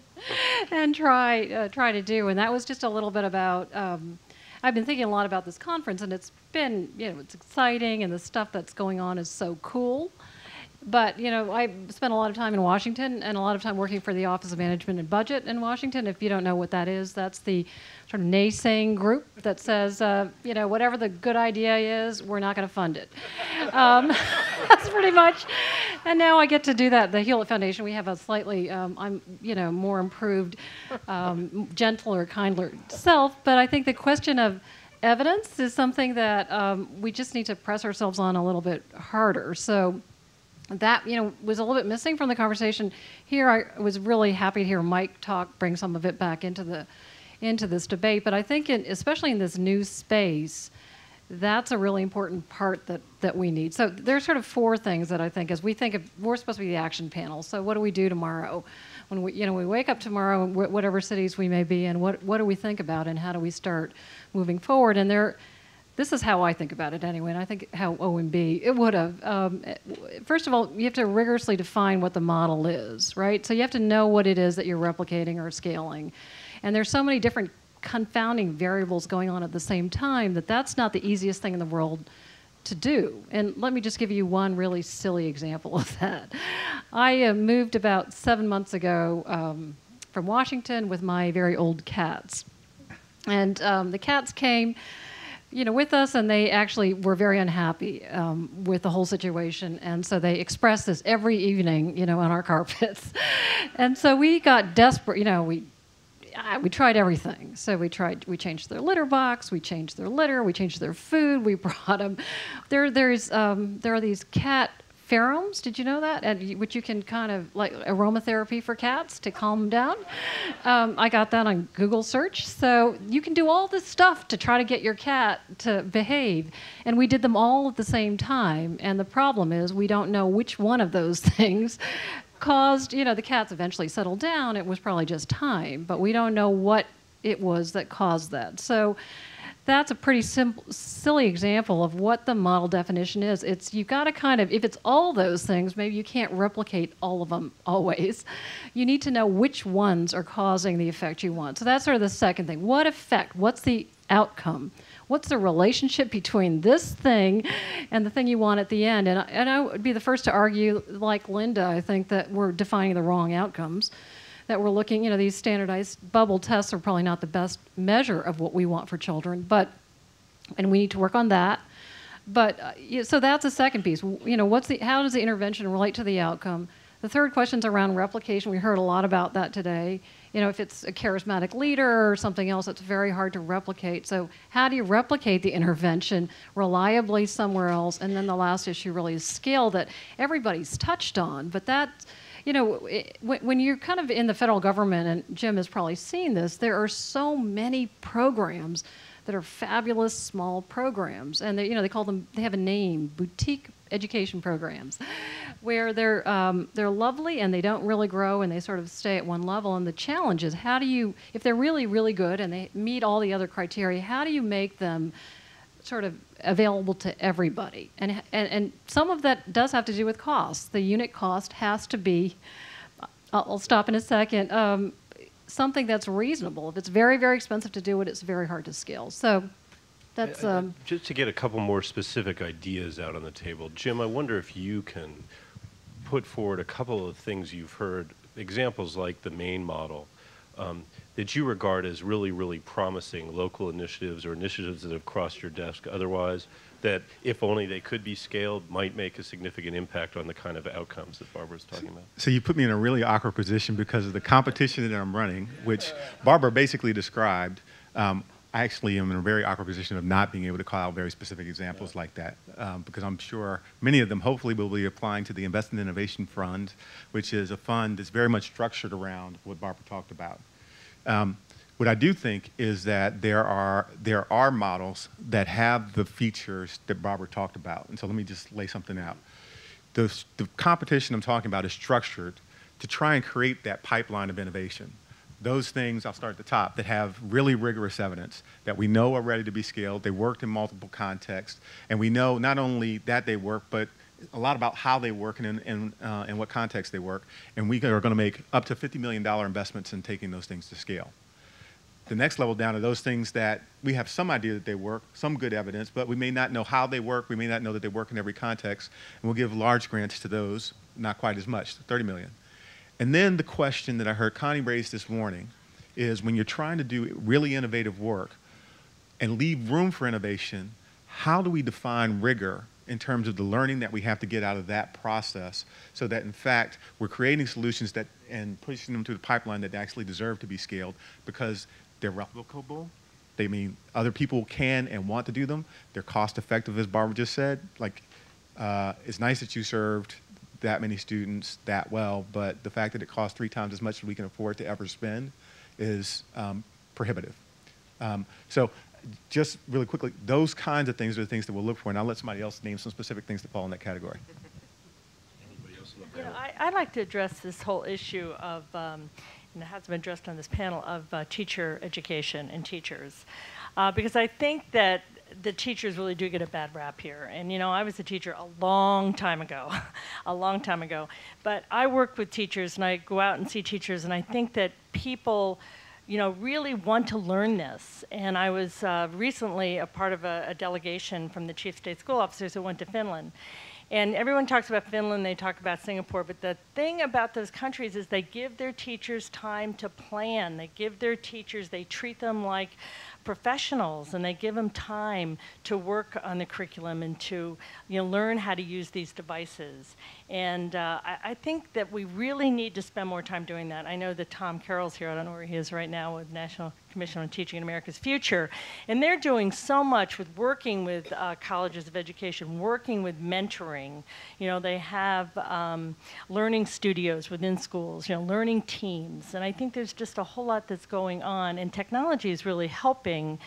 and try to do. And that was just a little bit about, I've been thinking a lot about this conference, and it's been, you know, it's exciting, and the stuff that's going on is so cool. But, you know, I spent a lot of time in Washington and a lot of time working for the Office of Management and Budget in Washington. If you don't know what that is, that's the sort of naysaying group that says, you know, whatever the good idea is, we're not going to fund it. That's pretty much. And now I get to do that at the Hewlett Foundation. We have a slightly, you know, more improved, gentler, kinder self. But I think the question of evidence is something that we just need to press ourselves on a little bit harder. So that, you know, was a little bit missing from the conversation here. I was really happy to hear Mike bring some of it back into this debate. But I think, especially in this new space, that's a really important part that we need. So there's sort of four things that I think, as we think of, we're supposed to be the action panel. So what do we do tomorrow? When we, you know, we wake up tomorrow, whatever cities we may be in, what do we think about, and how do we start moving forward? And this is how I think about it anyway, and I think how OMB, it would have. First of all, you have to rigorously define what the model is, right? So you have to know what it is that you're replicating or scaling. And there's so many different confounding variables going on at the same time that's not the easiest thing in the world to do. And let me just give you one really silly example of that. I moved about 7 months ago from Washington with my very old cats. And the cats came, you know, with us, and they actually were very unhappy with the whole situation. And so they expressed this every evening, you know, on our carpets. And so we got desperate, you know, we tried everything. So we changed their litter box, we changed their litter, we changed their food, we brought them. There are these cat pheromones, did you know that? And which you can kind of, like aromatherapy for cats to calm them down. I got that on Google search. So you can do all this stuff to try to get your cat to behave. And we did them all at the same time. And the problem is we don't know which one of those things caused, you know, the cats eventually settled down. It was probably just time, but we don't know what it was that caused that. So that's a pretty silly example of what the model definition is. You've got to kind of, if it's all those things, maybe you can't replicate all of them always. You need to know which ones are causing the effect you want. So that's sort of the second thing. What effect? What's the outcome? What's the relationship between this thing and the thing you want at the end? And I would be the first to argue, like Linda, I think that we're defining the wrong outcomes, that we're looking, you know, these standardized bubble tests are probably not the best measure of what we want for children, and we need to work on that. But, so that's a second piece. You know, how does the intervention relate to the outcome? The third question's around replication. We heard a lot about that today. You know, if it's a charismatic leader or something else, it's very hard to replicate. So how do you replicate the intervention reliably somewhere else? And then the last issue really is scale, that everybody's touched on. But that, you know, when you're kind of in the federal government, and Jim has probably seen this, there are so many programs that are fabulous small programs. And they call them, they have a name, boutique education programs, where they're lovely and they don't really grow and they sort of stay at one level. And the challenge is, how do you, if they're really, really good and they meet all the other criteria, how do you make them sort of available to everybody? And some of that does have to do with cost. The unit cost has to be, I'll stop in a second, something that's reasonable. If it's very, very expensive to do it, it's very hard to scale. So that's just to get a couple more specific ideas out on the table. Jim, I wonder if you can put forward a couple of things you've heard, examples like the Maine model, that you regard as really, really promising local initiatives or initiatives that have crossed your desk otherwise, that if only they could be scaled, might make a significant impact on the kind of outcomes that Barbara's talking about. So you put me in a really awkward position because of the competition that I'm running, which Barbara basically described. I actually am in a very awkward position of not being able to call out very specific examples like that, because I'm sure many of them hopefully will be applying to the Investment Innovation Fund, which is a fund that's very much structured around what Barbara talked about. What I do think is that there are models that have the features that Barbara talked about. And so let me just lay something out. The competition I'm talking about is structured to try and create that pipeline of innovation. Those things, I'll start at the top, that have really rigorous evidence that we know are ready to be scaled. They worked in multiple contexts. And we know not only that they work, but a lot about how they work and in what context they work. And we are going to make up to $50 million investments in taking those things to scale. The next level down are those things that we have some idea that they work, some good evidence, but we may not know how they work. We may not know that they work in every context. And we'll give large grants to those, not quite as much, 30 million. And then the question that I heard Connie raise this morning is when you're trying to do really innovative work and leave room for innovation, how do we define rigor in terms of the learning that we have to get out of that process so that, in fact, we're creating solutions that and pushing them through the pipeline that actually deserve to be scaled because they're replicable. They mean other people can and want to do them. They're cost effective, as Barbara just said. Like, it's nice that you served that many students that well, but the fact that it costs 3 times as much as we can afford to ever spend is prohibitive. So just really quickly, those kinds of things are the things that we'll look for, and I'll let somebody else name some specific things that fall in that category. You know, I'd like to address this whole issue of, and it has been addressed on this panel, of teacher education and teachers. Because I think that the teachers really do get a bad rap here. And, you know, I was a teacher a long time ago, a long time ago. But I work with teachers, and I go out and see teachers, and I think that people, you know, really want to learn this. And I was recently a part of a delegation from the Chief State School Officers who went to Finland. And everyone talks about Finland, they talk about Singapore, but the thing about those countries is they give their teachers time to plan. They give their teachers, they treat them like professionals, and they give them time to work on the curriculum and to, you know, learn how to use these devices. And I think that we really need to spend more time doing that. I know that Tom Carroll's here. I don't know where he is right now with National Commission on Teaching in America's Future. And they're doing so much with working with colleges of education, working with mentoring. You know, they have learning studios within schools, you know, learning teams. And I think there's just a whole lot that's going on. And technology is really helping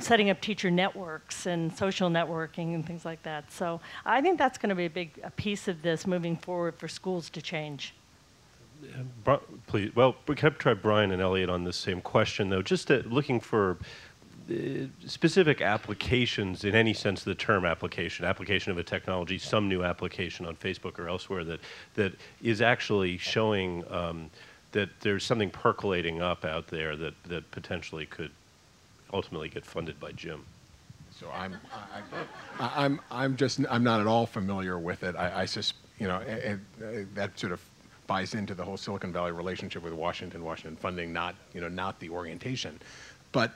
setting up teacher networks and social networking and things like that. So I think that's going to be a piece of this moving forward for schools to change. Please, well, we could try Brian and Elliot on this same question, though. Just looking for specific applications in any sense of the term application of a technology, some new application on Facebook or elsewhere that is actually showing that there's something percolating up out there that potentially could ultimately get funded by Jim. So I'm not at all familiar with it. You know, that sort of buys into the whole Silicon Valley relationship with Washington funding, not the orientation. But,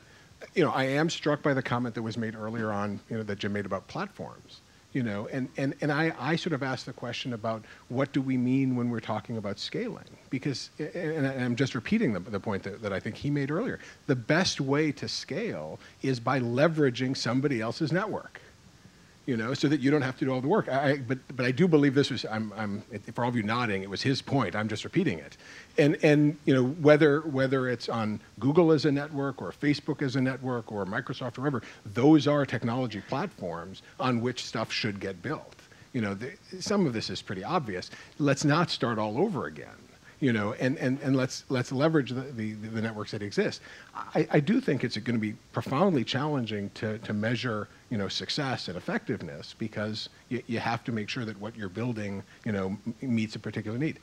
you know, I am struck by the comment that was made earlier on, you know, that Jim made about platforms. You know, and I sort of asked the question about what do we mean when we're talking about scaling? Because, and I'm just repeating the point that I think he made earlier, the best way to scale is by leveraging somebody else's network. You know, so that you don't have to do all the work. But I do believe this was, for all of you nodding, it was his point. I'm just repeating it. And you know, whether it's on Google as a network or Facebook as a network or Microsoft or whatever, those are technology platforms on which stuff should get built. You know, some of this is pretty obvious. Let's not start all over again. You know, and let's leverage the networks that exist. I do think it's going to be profoundly challenging to measure, you know, success and effectiveness because you have to make sure that what you're building, you know, meets a particular need.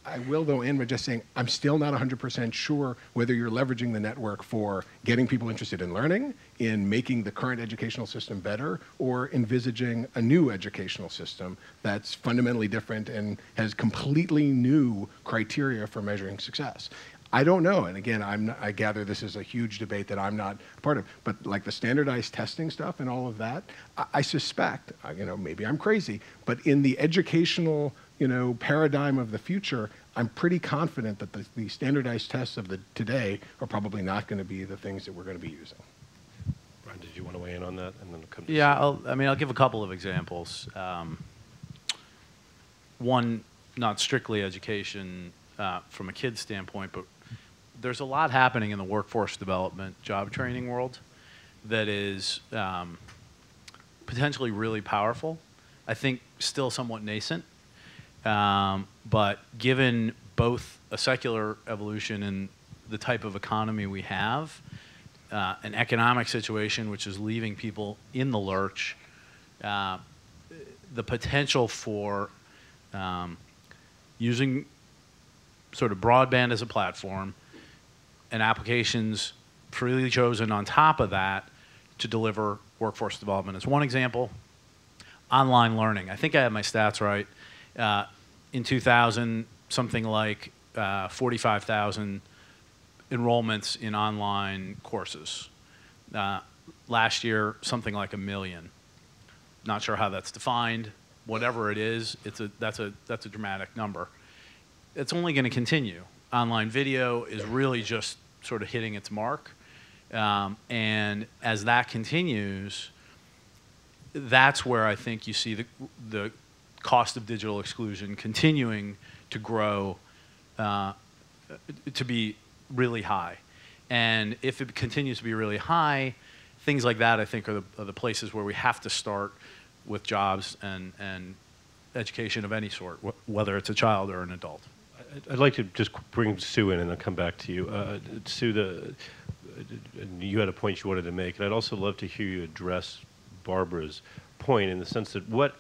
I will, though, end by just saying I'm still not 100% sure whether you're leveraging the network for getting people interested in learning, in making the current educational system better, or envisaging a new educational system that's fundamentally different and has completely new criteria for measuring success. I don't know, and again, I gather this is a huge debate that I'm not a part of, but like the standardized testing stuff and all of that, I suspect, you know, maybe I'm crazy, but in the educational, you know, paradigm of the future, I'm pretty confident that the standardized tests of today are probably not going to be the things that we're going to be using. Brian, did you want to weigh in on that? And then come to yeah, I'll give a couple of examples. One, not strictly education from a kid's standpoint, but there's a lot happening in the workforce development, job training world that is potentially really powerful. I think still somewhat nascent. But given both a secular evolution and the type of economy we have, an economic situation which is leaving people in the lurch, the potential for using sort of broadband as a platform and applications freely chosen on top of that to deliver workforce development. As one example, online learning. I think I have my stats right. In 2000, something like 45,000 enrollments in online courses. Last year, something like 1 million. Not sure how that's defined. Whatever it is, that's a dramatic number. It's only going to continue. Online video is really just sort of hitting its mark. And as that continues, that's where I think you see the cost of digital exclusion continuing to grow to be really high. And if it continues to be really high, things like that I think are the places where we have to start with jobs and education of any sort, whether it's a child or an adult. I'd like to just bring Sue in and then come back to you. Sue, you had a point you wanted to make, and I'd also love to hear you address Barbara's point in the sense that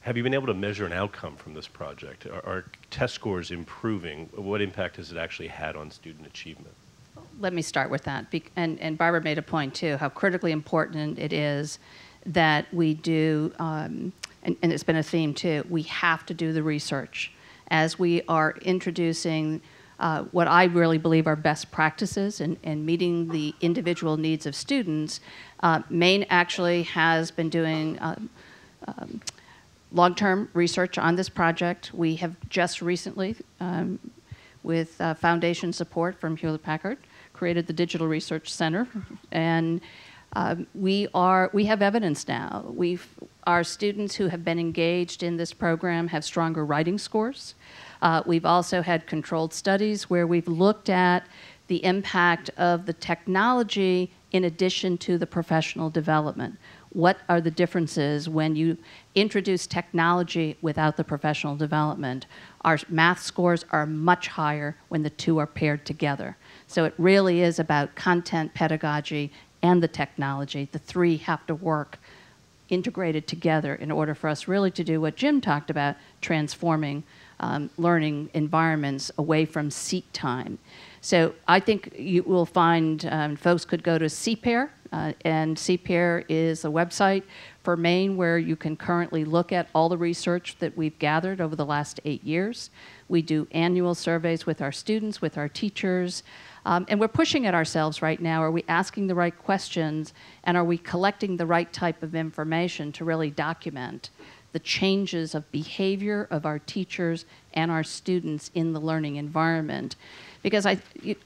have you been able to measure an outcome from this project? Are test scores improving? What impact has it actually had on student achievement? Let me start with that. And Barbara made a point, too, how critically important it is that we do, and it's been a theme, too, we have to do the research. As we are introducing what I really believe are best practices in meeting the individual needs of students, Maine actually has been doing long-term research on this project. We have just recently, with foundation support from Hewlett-Packard, created the Digital Research Center, and we have evidence now. Our students who have been engaged in this program have stronger writing scores. We've also had controlled studies where we've looked at the impact of the technology in addition to the professional development. What are the differences when you introduce technology without the professional development? Our math scores are much higher when the two are paired together. So it really is about content, pedagogy, and the technology. The three have to work integrated together in order for us really to do what Jim talked about, transforming learning environments away from seat time. So I think you will find folks could go to CPAIR, and CPAIR is a website for Maine where you can currently look at all the research that we've gathered over the last 8 years. We do annual surveys with our students, with our teachers, and we're pushing at ourselves right now. Are we asking the right questions, and are we collecting the right type of information to really document the changes of behavior of our teachers and our students in the learning environment? Because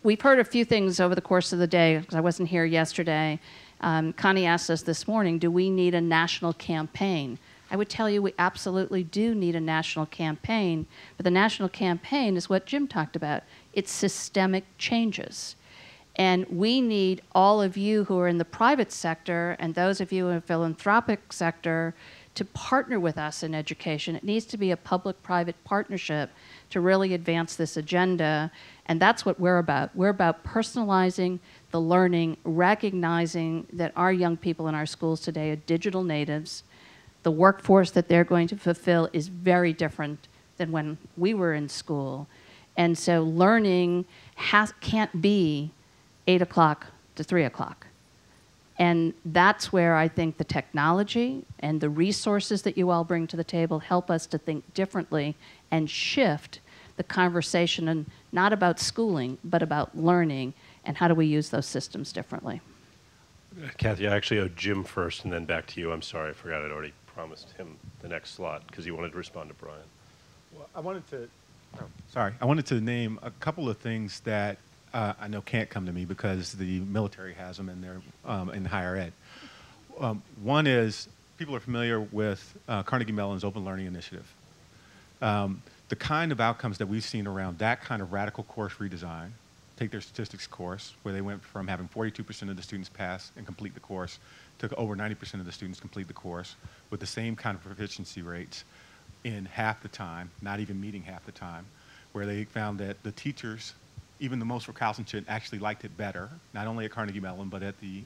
we've heard a few things over the course of the day, because I wasn't here yesterday. Connie asked us this morning, do we need a national campaign? I would tell you we absolutely do need a national campaign, but the national campaign is what Jim talked about. It's systemic changes. And we need all of you who are in the private sector and those of you in the philanthropic sector to partner with us in education. It needs to be a public-private partnership to really advance this agenda, and that's what we're about. We're about personalizing the learning, recognizing that our young people in our schools today are digital natives. The workforce that they're going to fulfill is very different than when we were in school. And so learning can't be 8 o'clock to 3 o'clock. And that's where I think the technology and the resources that you all bring to the table help us to think differently and shift the conversation, and not about schooling, but about learning, and how do we use those systems differently. Kathy, I actually owe Jim first and then back to you. I'm sorry, I forgot I'd already promised him the next slot because he wanted to respond to Brian. Well, I wanted to name a couple of things that I know can't come to me because the military has them in their in higher ed. One is people are familiar with Carnegie Mellon's Open Learning Initiative. The kind of outcomes that we've seen around that kind of radical course redesign, take their statistics course, where they went from having 42% of the students pass and complete the course to over 90% of the students complete the course with the same kind of proficiency rates in half the time, not even meeting half the time, where they found that the teachers, even the most recalcitrant, actually liked it better, not only at Carnegie Mellon, but at the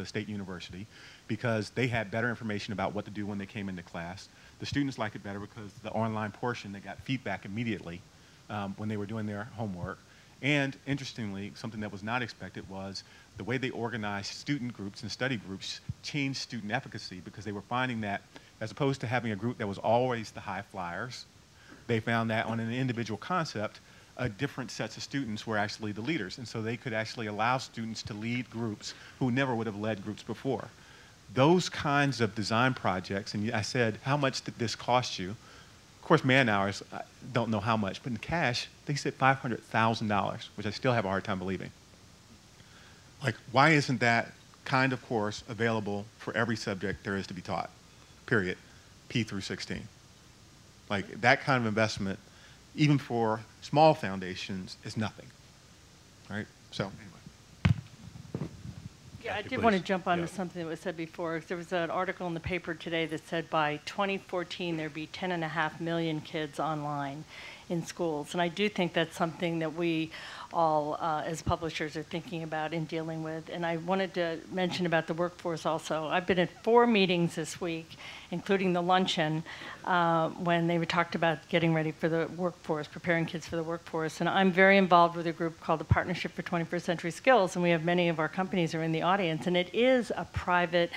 state university, because they had better information about what to do when they came into class. The students liked it better because the online portion, they got feedback immediately when they were doing their homework. And interestingly, something that was not expected was the way they organized student groups and study groups changed student efficacy, because they were finding that as opposed to having a group that was always the high flyers, they found that on an individual concept, different sets of students were actually the leaders. And so they could actually allow students to lead groups who never would have led groups before. Those kinds of design projects, and I said, how much did this cost you? Of course, man hours, I don't know how much, but in cash, they said $500,000, which I still have a hard time believing. Like, why isn't that kind of course available for every subject there is to be taught, period, P through 16? Like, that kind of investment, even for small foundations, is nothing, right? So, anyway. Yeah, I did want to jump on to something that was said before. There was an article in the paper today that said by 2014 there'd be 10.5 million kids online in schools. And I do think that's something that we all, as publishers, are thinking about and dealing with. And I wanted to mention about the workforce also. I've been at 4 meetings this week, including the luncheon, when they were talked about getting ready for the workforce, preparing kids for the workforce. And I'm very involved with a group called the Partnership for 21st Century Skills, and we have many of our companies are in the audience. And it is a private,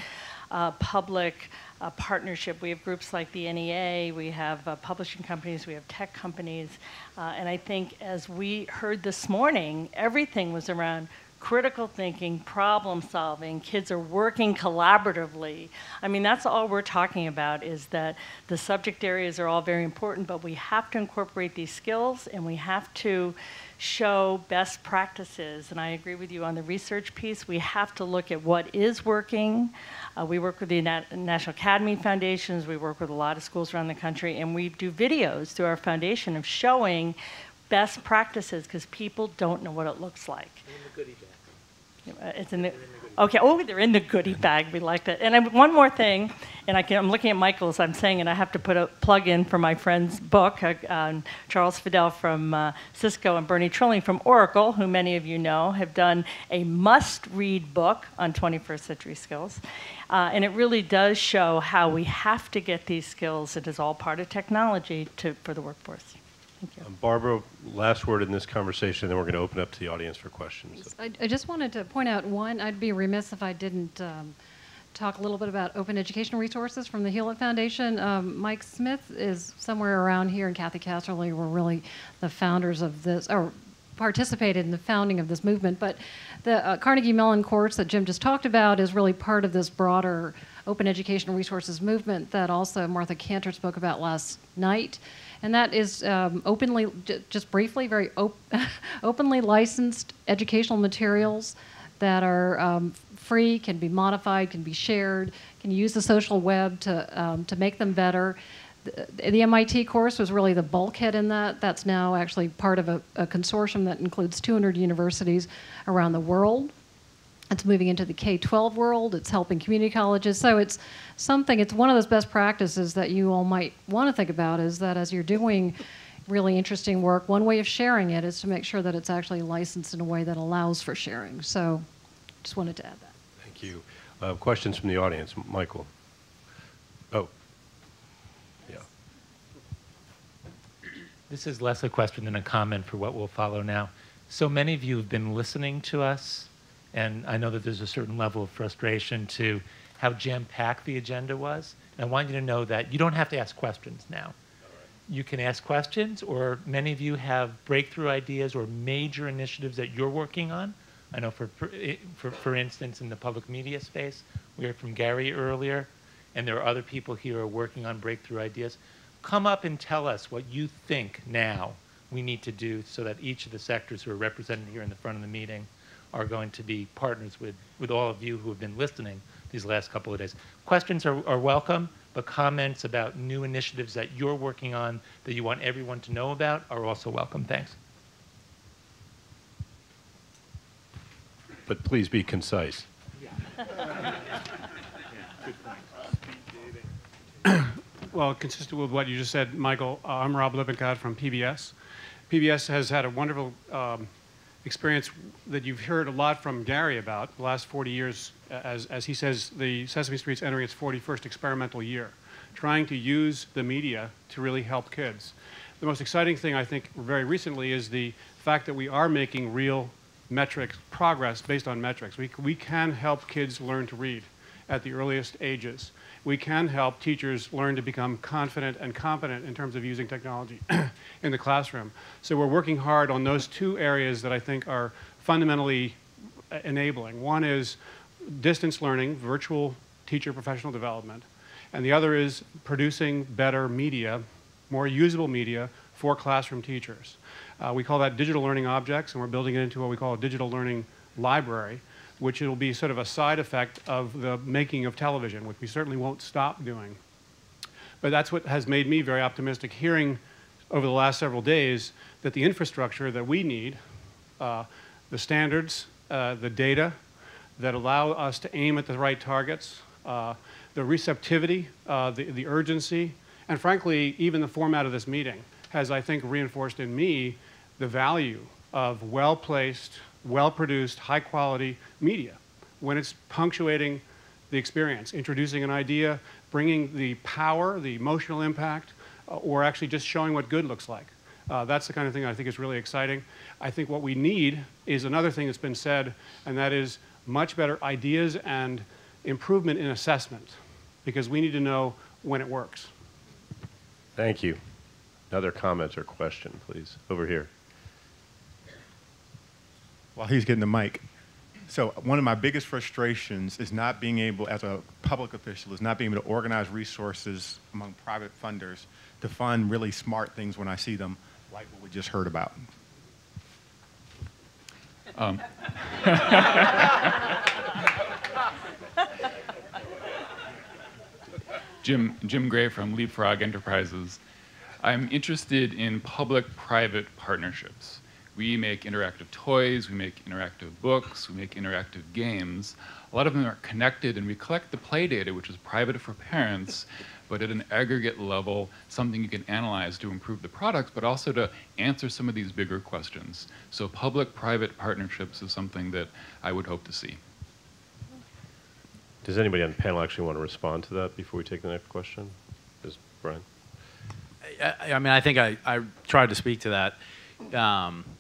public partnership. We have groups like the NEA, we have publishing companies, we have tech companies, and I think as we heard this morning, everything was around critical thinking, problem solving, kids are working collaboratively. I mean, that's all we're talking about, is that the subject areas are all very important, but we have to incorporate these skills and we have to show best practices. And I agree with you on the research piece. We have to look at what is working. We work with the National Academy Foundations. We work with a lot of schools around the country, and we do videos through our foundation of showing best practices, because people don't know what it looks like. In the goodie bag. It's in the, okay, oh, they're in the goodie bag. We like that. And one more thing, and I'm looking at Michael as I'm saying, and I have to put a plug in for my friend's book, Charles Fidel from Cisco and Bernie Trilling from Oracle, who many of you know, have done a must-read book on 21st century skills. And it really does show how we have to get these skills. It is all part of technology for the workforce. Thank you. Barbara, last word in this conversation, then we're going to open up to the audience for questions. I just wanted to point out one, I'd be remiss if I didn't talk a little bit about open educational resources from the Hewlett Foundation. Mike Smith is somewhere around here, and Kathy Casserly were really the founders of this, or participated in the founding of this movement. But the Carnegie Mellon course that Jim just talked about is really part of this broader open educational resources movement that also Martha Cantor spoke about last night. And that is openly, just briefly, very openly licensed educational materials that are free, can be modified, can be shared, can use the social web to make them better. The MIT course was really the bulkhead in that. That's now actually part of a consortium that includes 200 universities around the world. It's moving into the K-12 world. It's helping community colleges. So it's something, it's one of those best practices that you all might want to think about, is that as you're doing really interesting work, one way of sharing it is to make sure that it's actually licensed in a way that allows for sharing. So just wanted to add that. Thank you. Questions from the audience. Michael. Oh. Yeah. This is less a question than a comment for what will follow now. So many of you have been listening to us, and I know that there's a certain level of frustration to how jam-packed the agenda was. And I want you to know that you don't have to ask questions now. You can ask questions, or many of you have breakthrough ideas or major initiatives that you're working on. I know for instance, in the public media space, we heard from Gary earlier, and there are other people here who are working on breakthrough ideas. Come up and tell us what you think now we need to do so that each of the sectors who are represented here in the front of the meeting are going to be partners with all of you who have been listening these last couple of days. Questions are welcome, but comments about new initiatives that you're working on that you want everyone to know about are also welcome. Thanks. But please be concise. Well, consistent with what you just said, Michael, I'm Rob Lippincott from PBS. PBS has had a wonderful experience that you've heard a lot from Gary about the last 40 years. As he says, the Sesame Street's entering its 41st experimental year, trying to use the media to really help kids. the most exciting thing I think very recently is the fact that we are making real metrics progress based on metrics. We can help kids learn to read at the earliest ages. We can help teachers learn to become confident and competent in terms of using technology in the classroom. So we're working hard on those two areas that I think are fundamentally enabling. One is distance learning, virtual teacher professional development, and the other is producing better media, more usable media for classroom teachers. We call that digital learning objects, and we're building it into what we call a digital learning library, which will be sort of a side effect of the making of television, which we certainly won't stop doing. But that's what has made me very optimistic, hearing over the last several days that the infrastructure that we need, the standards, the data that allow us to aim at the right targets, the receptivity, the urgency, and frankly, even the format of this meeting has, I think, reinforced in me the value of well-placed, well-produced, high-quality media when it's punctuating the experience, introducing an idea, bringing the power, the emotional impact, or actually just showing what good looks like. That's the kind of thing I think is really exciting. I think what we need is another thing that's been said, and that is much better ideas and improvement in assessment, because we need to know when it works. Thank you. Another comment or question, please. Over here. While he's getting the mic. So one of my biggest frustrations is not being able, as a public official, is not being able to organize resources among private funders to fund really smart things when I see them, like what we just heard about. Jim Gray from Leapfrog Enterprises. I'm interested in public-private partnerships. We make interactive toys, we make interactive books, we make interactive games. A lot of them are connected, and we collect the play data, which is private for parents, but at an aggregate level, something you can analyze to improve the product, but also to answer some of these bigger questions. So public-private partnerships is something that I would hope to see. Does anybody on the panel actually want to respond to that before we take the next question? Is Brian? I mean, I think I tried to speak to that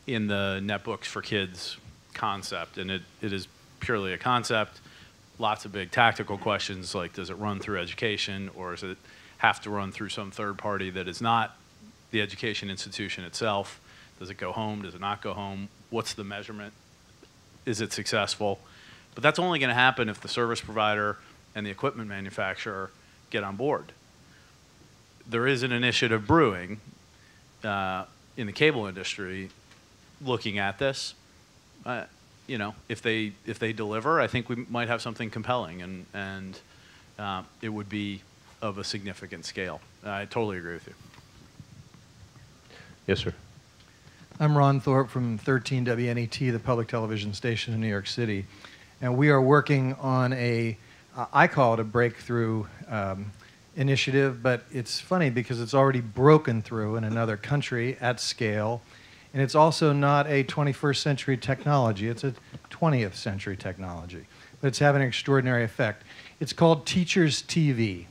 in the Netbooks for Kids concept, and it is purely a concept. Lots of big tactical questions like, does it run through education, or does it have to run through some third party that is not the education institution itself? Does it go home? Does it not go home? What's the measurement? Is it successful? But that's only going to happen if the service provider and the equipment manufacturer get on board. There is an initiative brewing in the cable industry looking at this. You know, if they deliver, I think we might have something compelling, and it would be of a significant scale. I totally agree with you. Yes, sir. I'm Ron Thorpe from 13 WNET, the public television station in New York City. And we are working on I call it a breakthrough initiative, but it's funny because it's already broken through in another country at scale. And it's also not a 21st century technology, it's a 20th century technology. But it's having an extraordinary effect. It's called Teachers TV.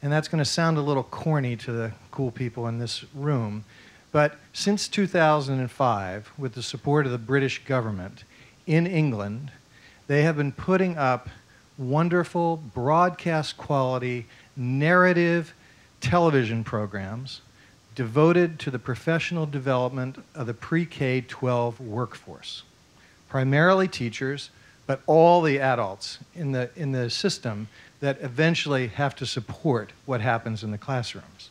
And that's going to sound a little corny to the cool people in this room. But since 2005, with the support of the British government in England, they have been putting up wonderful broadcast quality narrative television programs devoted to the professional development of the pre-K-12 workforce. Primarily teachers, but all the adults in the system that eventually have to support what happens in the classrooms.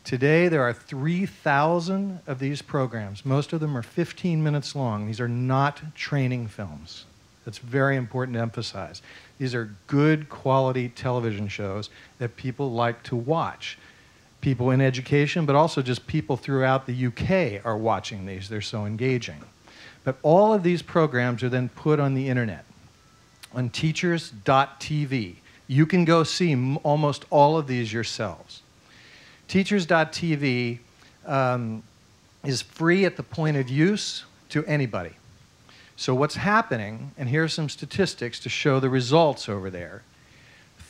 Today, there are 3,000 of these programs. Most of them are 15 minutes long. These are not training films. That's very important to emphasize. These are good quality television shows that people like to watch. People in education, but also just people throughout the UK are watching these. They're so engaging. But all of these programs are then put on the internet, on teachers.tv. You can go see almost all of these yourselves. Teachers.tv is free at the point of use to anybody. So what's happening, and here are some statistics to show the results over there.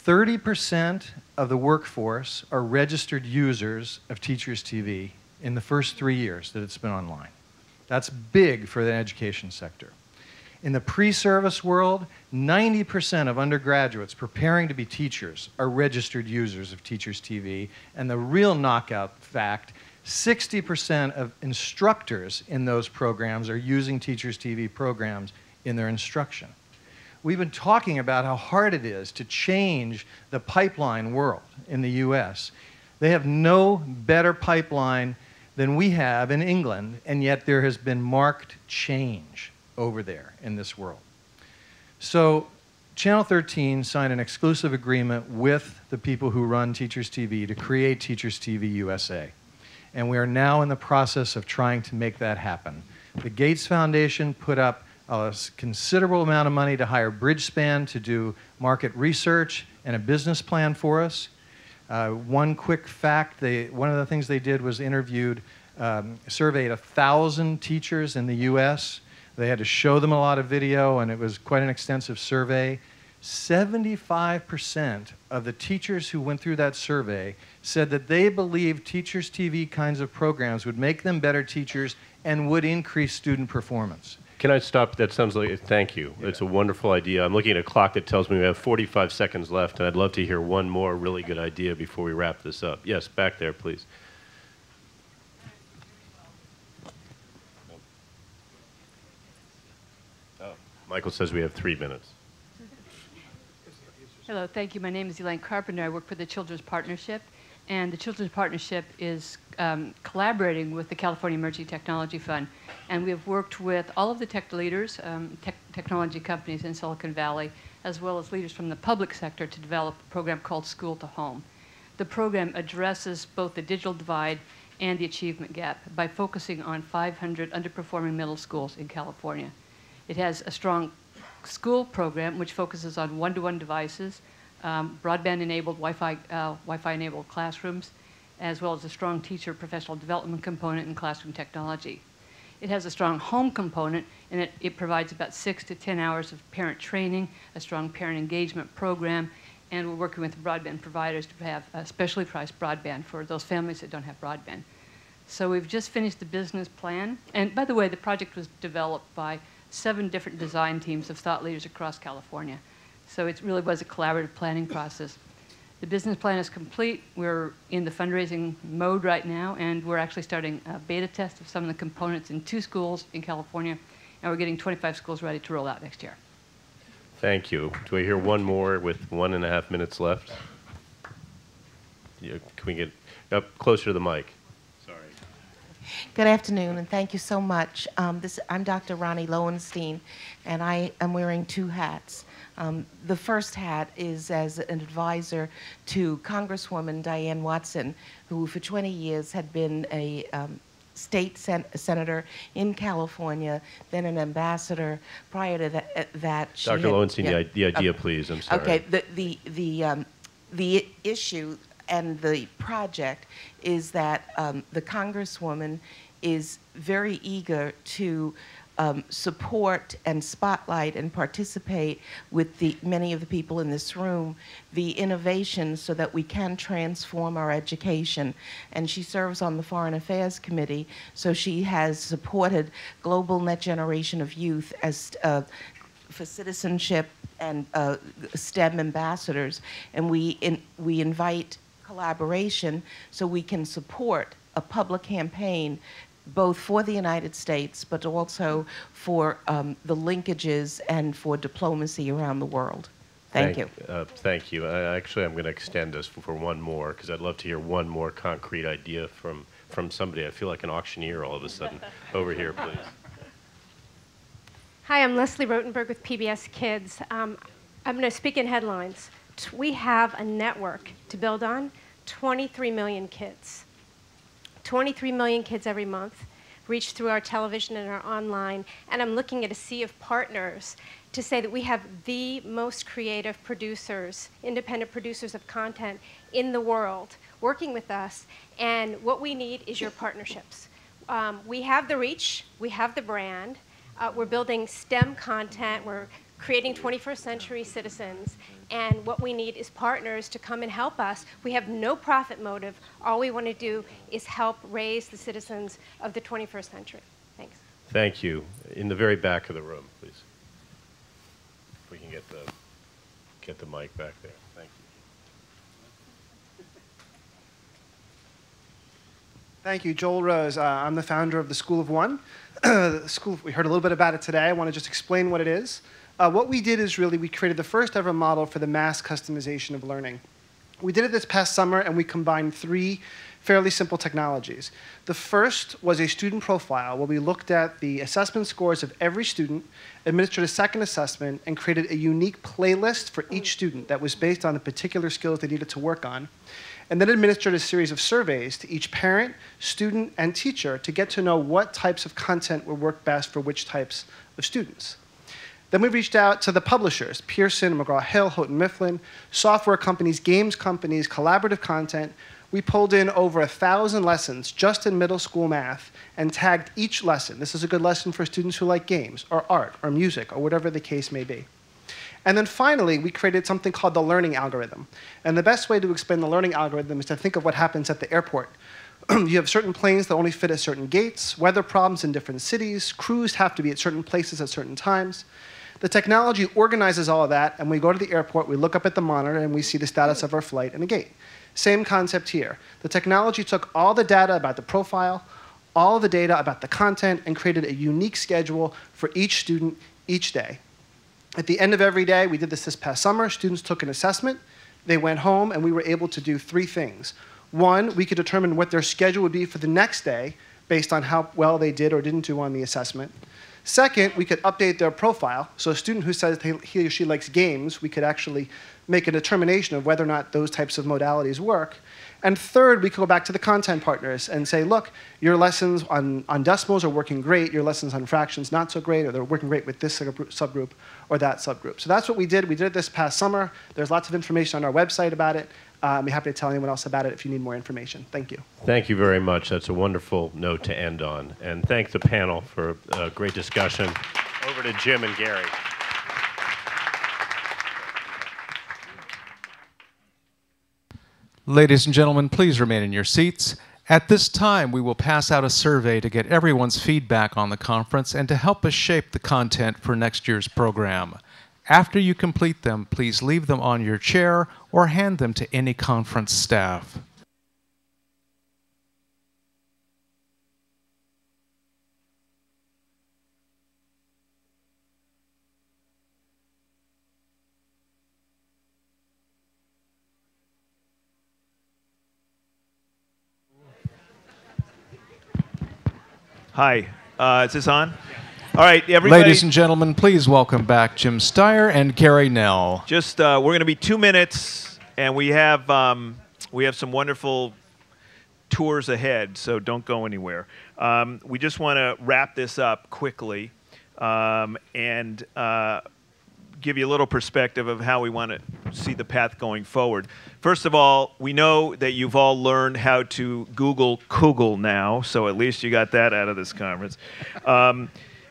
30% of the workforce are registered users of Teachers TV in the first 3 years that it's been online. That's big for the education sector. In the pre-service world, 90% of undergraduates preparing to be teachers are registered users of Teachers TV, and the real knockout fact, 60% of instructors in those programs are using Teachers TV programs in their instruction. We've been talking about how hard it is to change the pipeline world in the US. They have no better pipeline than we have in England, and yet there has been marked change over there in this world. So Channel 13 signed an exclusive agreement with the people who run Teachers TV to create Teachers TV USA. And we are now in the process of trying to make that happen. The Gates Foundation put up a considerable amount of money to hire Bridgespan to do market research and a business plan for us. One quick fact, one of the things they did was surveyed 1,000 teachers in the US. They had to show them a lot of video, and it was quite an extensive survey. 75% of the teachers who went through that survey said that they believed Teachers TV kinds of programs would make them better teachers and would increase student performance. Can I stop? That sounds like, thank you. Yeah. It's a wonderful idea. I'm looking at a clock that tells me we have 45 seconds left, and I'd love to hear one more really good idea before we wrap this up. Yes, back there, please. Oh, Michael says we have 3 minutes. Hello, thank you. My name is Elaine Carpenter. I work for the Children's Partnership, and the Children's Partnership is collaborating with the California Emerging Technology Fund, and we have worked with all of the tech leaders, technology companies in Silicon Valley, as well as leaders from the public sector to develop a program called School to Home. The program addresses both the digital divide and the achievement gap by focusing on 500 underperforming middle schools in California. It has a strong school program which focuses on one-to-one devices, broadband-enabled, Wi-Fi-enabled classrooms, as well as a strong teacher professional development component in classroom technology. It has a strong home component, and it provides about 6 to 10 hours of parent training, a strong parent engagement program, and we're working with broadband providers to have a specially priced broadband for those families that don't have broadband. So we've just finished the business plan, and by the way, the project was developed by 7 different design teams of thought leaders across California. So it really was a collaborative planning process. The business plan is complete. We're in the fundraising mode right now, and we're actually starting a beta test of some of the components in 2 schools in California, and we're getting 25 schools ready to roll out next year. Thank you. Do I hear one more with 1.5 minutes left? Yeah, can we get up closer to the mic? Sorry. Good afternoon, and thank you so much. I'm Dr. Ronnie Lowenstein, and I am wearing 2 hats. The first hat is as an advisor to Congresswoman Diane Watson, who for 20 years had been a state senator in California, then an ambassador. Prior to that she Dr. Lowenstein, yeah. the idea, please. I'm sorry. Okay, the issue and the project is that the Congresswoman is very eager to support and spotlight and participate with many of the people in this room, the innovations so that we can transform our education. And she serves on the Foreign Affairs Committee, so she has supported Global Net Generation of Youth as for citizenship and STEM ambassadors. And we invite collaboration so we can support a public campaign both for the United States, but also for the linkages and for diplomacy around the world. Thank you. Thank you. Actually, I'm going to extend this for one more, because I'd love to hear one more concrete idea from somebody. I feel like an auctioneer all of a sudden. Over here, please. Hi, I'm Leslie Rotenberg with PBS Kids. I'm going to speak in headlines. We have a network to build on, 23 million kids. 23 million kids every month reach through our television and our online, and I'm looking at a sea of partners to say that we have the most creative producers, independent producers of content in the world working with us, and what we need is your partnerships. We have the reach, we have the brand, we're building STEM content, we're creating 21st century citizens. And what we need is partners to come and help us. We have no profit motive. All we want to do is help raise the citizens of the 21st century. Thanks. Thank you. In the very back of the room, please. If we can get the mic back there. Thank you. Thank you, Joel Rose. I'm the founder of the School of One. The school, we heard a little bit about it today. I want to just explain what it is. What we did is really we created the first ever model for the mass customization of learning. We did it this past summer, and we combined 3 fairly simple technologies. The first was a student profile, where we looked at the assessment scores of every student, administered a second assessment, and created a unique playlist for each student that was based on the particular skills they needed to work on, and then administered a series of surveys to each parent, student, and teacher to get to know what types of content would work best for which types of students. Then we reached out to the publishers, Pearson, McGraw-Hill, Houghton Mifflin, software companies, games companies, collaborative content. We pulled in over 1,000 lessons just in middle school math and tagged each lesson. This is a good lesson for students who like games or art or music or whatever the case may be. And then finally, we created something called the learning algorithm. And the best way to explain the learning algorithm is to think of what happens at the airport. You have certain planes that only fit at certain gates, weather problems in different cities, crews have to be at certain places at certain times. The technology organizes all of that, and we go to the airport, we look up at the monitor, and we see the status of our flight and the gate. Same concept here. The technology took all the data about the profile, all of the data about the content, and created a unique schedule for each student each day. At the end of every day, we did this past summer, students took an assessment, they went home, and we were able to do 3 things. 1, we could determine what their schedule would be for the next day based on how well they did or didn't do on the assessment. Second, we could update their profile. So a student who says he or she likes games, we could actually make a determination of whether or not those types of modalities work. And third, we could go back to the content partners and say, look, your lessons on decimals are working great, your lessons on fractions not so great, or they're working great with this subgroup or that subgroup. So that's what we did. We did it this past summer. There's lots of information on our website about it. I'd be happy to tell anyone else about it if you need more information. Thank you. Thank you very much. That's a wonderful note to end on. And thank the panel for a great discussion. Over to Jim and Gary. Ladies and gentlemen, please remain in your seats. At this time, we will pass out a survey to get everyone's feedback on the conference and to help us shape the content for next year's program. After you complete them, please leave them on your chair or hand them to any conference staff. Hi, is this on? All right, everybody. Ladies and gentlemen, please welcome back Jim Steyer and Gary Nell. Just we're going to be 2 minutes, and we have some wonderful tours ahead, so don't go anywhere. We just want to wrap this up quickly and give you a little perspective of how we want to see the path going forward. First of all, we know that you've all learned how to Google Kugel now, so at least you got that out of this conference.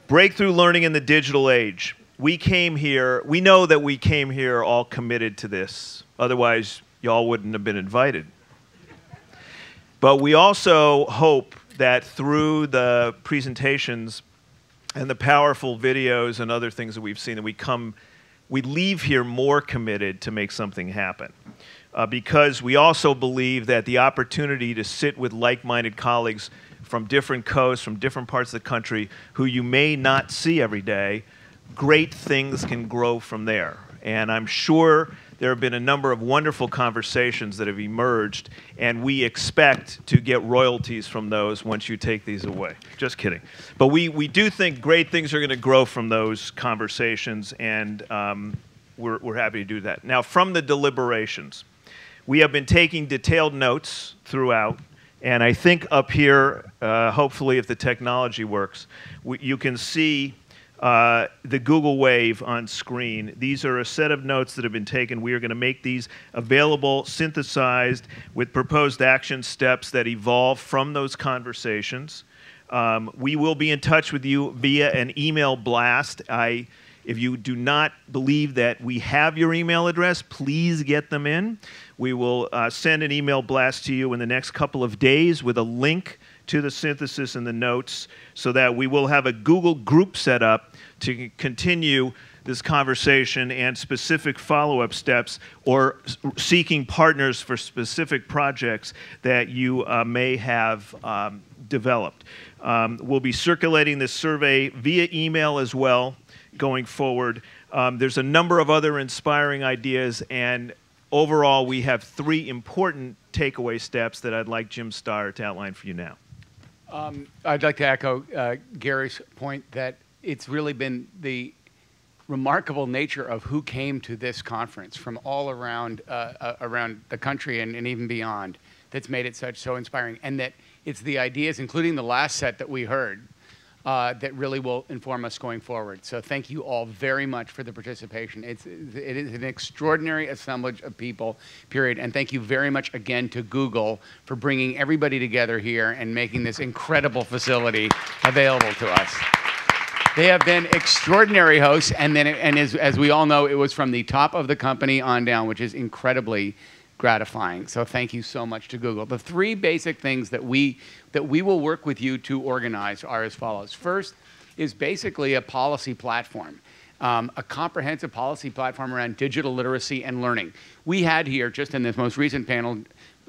Breakthrough learning in the digital age. We know that we came here all committed to this. Otherwise, y'all wouldn't have been invited. But we also hope that through the presentations and the powerful videos and other things that we've seen, that we leave here more committed to make something happen. Because we also believe that the opportunity to sit with like-minded colleagues from different coasts, from different parts of the country, who you may not see every day, great things can grow from there. And I'm sure there have been a number of wonderful conversations that have emerged, and we expect to get royalties from those once you take these away. Just kidding. But we do think great things are going to grow from those conversations, and we're happy to do that. Now, from the deliberations, we have been taking detailed notes throughout. And I think up here, hopefully if the technology works, you can see the Google Wave on screen. These are a set of notes that have been taken. We are going to make these available, synthesized, with proposed action steps that evolve from those conversations. We will be in touch with you via an email blast. If you do not believe that we have your email address, please get them in. We will send an email blast to you in the next couple of days with a link to the synthesis and the notes, so that we will have a Google group set up to continue this conversation and specific follow-up steps, or seeking partners for specific projects that you may have developed. We'll be circulating this survey via email as well going forward. There's a number of other inspiring ideas, and overall we have 3 important takeaway steps that I'd like Jim Starr to outline for you now. I'd like to echo Gary's point that it's really been the remarkable nature of who came to this conference from all around around the country and even beyond that's made it so inspiring, and that it's the ideas, including the last set that we heard, that really will inform us going forward. So thank you all very much for the participation. It is an extraordinary assemblage of people, period. And thank you very much again to Google for bringing everybody together here and making this incredible facility available to us. They have been extraordinary hosts, and as we all know, it was from the top of the company on down, which is incredibly gratifying. So thank you so much to Google. The 3 basic things that we will work with you to organize are as follows. First is basically a policy platform, a comprehensive policy platform around digital literacy and learning. We had here, just in this most recent panel,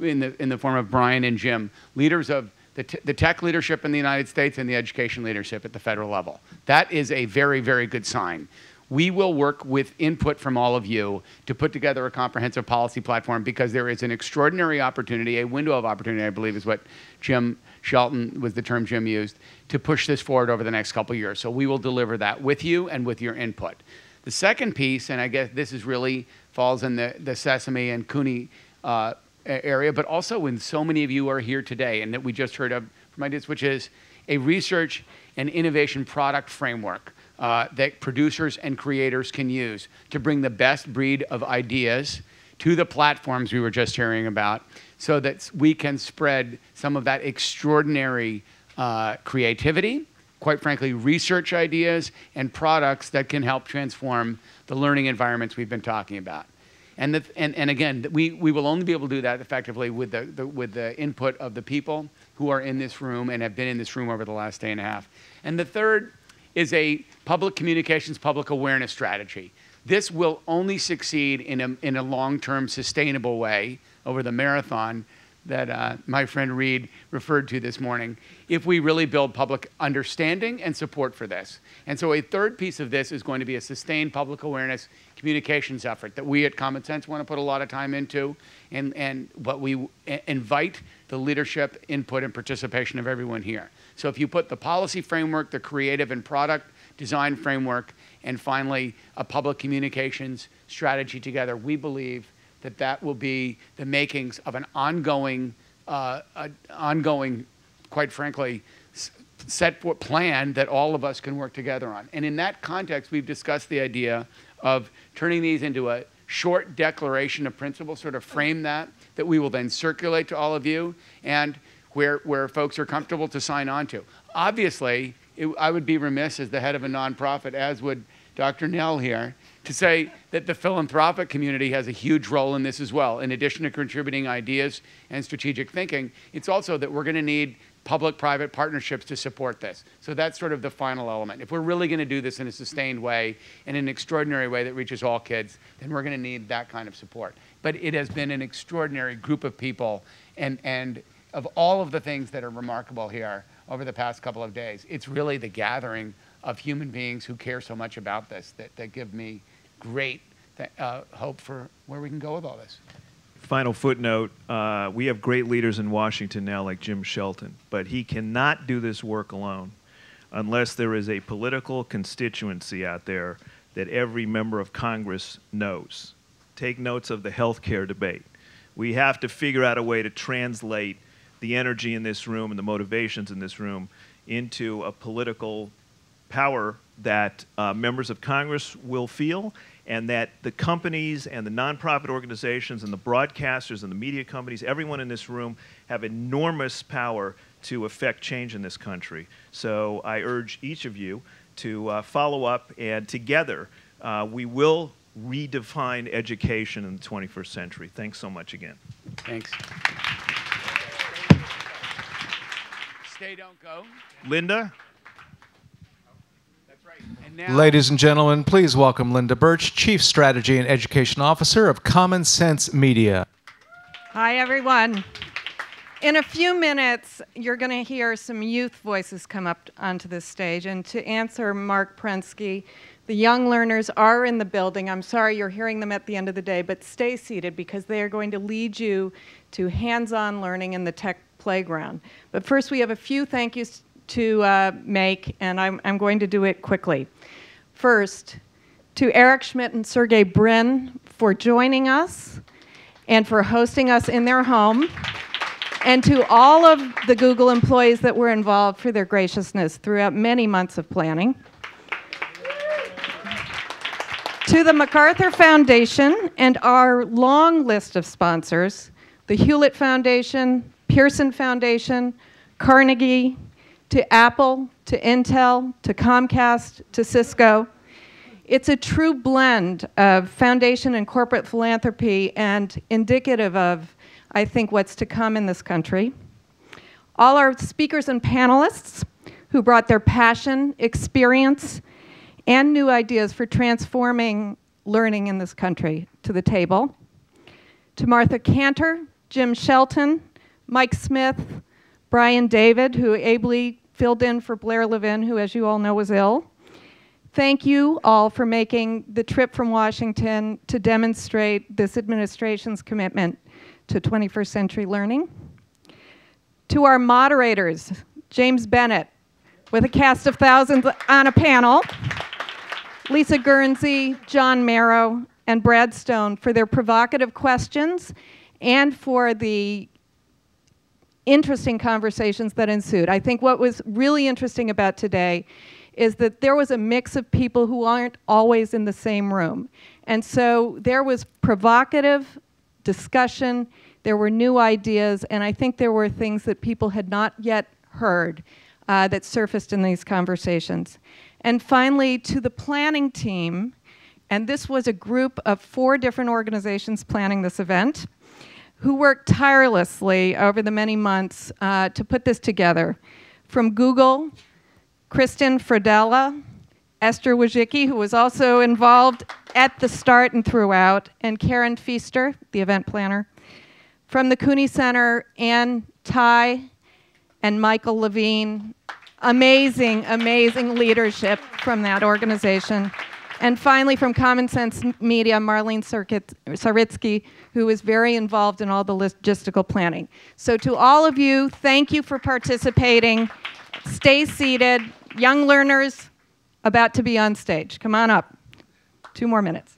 in the form of Brian and Jim, leaders of the tech leadership in the United States and the education leadership at the federal level. That is a very, very good sign. We will work with input from all of you to put together a comprehensive policy platform, because there is an extraordinary opportunity, a window of opportunity, I believe is what Shelton was the term Jim used, to push this forward over the next couple of years. So we will deliver that with you and with your input. The second piece, and I guess this is really falls in the Sesame and Cooney area, but also when so many of you are here today and that we just heard of from ideas, which is a research and innovation product framework that producers and creators can use to bring the best breed of ideas to the platforms we were just hearing about, so that we can spread some of that extraordinary creativity, quite frankly, research ideas and products that can help transform the learning environments we've been talking about. And again, we will only be able to do that effectively with the input of the people who are in this room and have been in this room over the last day and a half. And the third is a public communications, public awareness strategy. This will only succeed in a long-term, sustainable way over the marathon that my friend Reed referred to this morning, if we really build public understanding and support for this. And so a third piece of this is going to be a sustained public awareness communications effort that we at Common Sense want to put a lot of time into, but we invite the leadership, input, and participation of everyone here. So if you put the policy framework, the creative and product design framework, and finally a public communications strategy together, we believe that that will be the makings of an ongoing, quite frankly, set for plan that all of us can work together on. And in that context, we've discussed the idea of turning these into a short declaration of principle, sort of frame that we will then circulate to all of you, and where folks are comfortable to sign on to. Obviously, I would be remiss as the head of a nonprofit, as would Dr. Nell here, to say that the philanthropic community has a huge role in this as well. In addition to contributing ideas and strategic thinking, it's also that we're going to need public-private partnerships to support this. So that's sort of the final element. If we're really going to do this in a sustained way, in an extraordinary way that reaches all kids, then we're going to need that kind of support. But it has been an extraordinary group of people, and of all of the things that are remarkable here over the past couple of days, it's really the gathering of human beings who care so much about this that give me great hope for where we can go with all this. Final footnote, we have great leaders in Washington now like Jim Shelton, but he cannot do this work alone unless there is a political constituency out there that every member of Congress knows. Take notes of the healthcare debate. We have to figure out a way to translate the energy in this room and the motivations in this room into a political power that members of Congress will feel, and that the companies and the nonprofit organizations and the broadcasters and the media companies, everyone in this room, have enormous power to affect change in this country. So I urge each of you to follow up, and together we will redefine education in the 21st century. Thanks so much again. Thanks. Stay, don't go. Linda? Ladies and gentlemen, please welcome Linda Birch, Chief Strategy and Education Officer of Common Sense Media. Hi, everyone. In a few minutes, you're going to hear some youth voices come up onto this stage. And to answer Mark Prensky, the young learners are in the building. I'm sorry you're hearing them at the end of the day, but stay seated because they are going to lead you to hands-on learning in the tech playground. But first, we have a few thank yous to make, and I'm going to do it quickly. First, to Eric Schmidt and Sergey Brin for joining us and for hosting us in their home, and to all of the Google employees that were involved for their graciousness throughout many months of planning. To the MacArthur Foundation and our long list of sponsors, the Hewlett Foundation, Pearson Foundation, Carnegie, to Apple, to Intel, to Comcast, to Cisco. It's a true blend of foundation and corporate philanthropy and indicative of, I think, what's to come in this country. All our speakers and panelists who brought their passion, experience, and new ideas for transforming learning in this country to the table. To Martha Cantor, Jim Shelton, Mike Smith, Brian David, who ably filled in for Blair Levin, who, as you all know, was ill. Thank you all for making the trip from Washington to demonstrate this administration's commitment to 21st century learning. To our moderators, James Bennet, with a cast of thousands on a panel, Lisa Guernsey, John Marrow, and Brad Stone for their provocative questions and for the interesting conversations that ensued. I think what was really interesting about today is that there was a mix of people who aren't always in the same room. And so there was provocative discussion, there were new ideas, and I think there were things that people had not yet heard that surfaced in these conversations. And finally, to the planning team, and this was a group of 4 different organizations planning this event, who worked tirelessly over the many months to put this together. From Google, Kristen Fradella, Esther Wojcicki, who was also involved at the start and throughout, and Karen Feaster, the event planner. From the Cooney Center, Ann Ty and Michael Levine. Amazing, amazing leadership from that organization. And finally, from Common Sense Media, Marlene Saritsky, who was very involved in all the logistical planning. So to all of you, thank you for participating. Stay seated. Young learners about to be on stage. Come on up. 2 more minutes.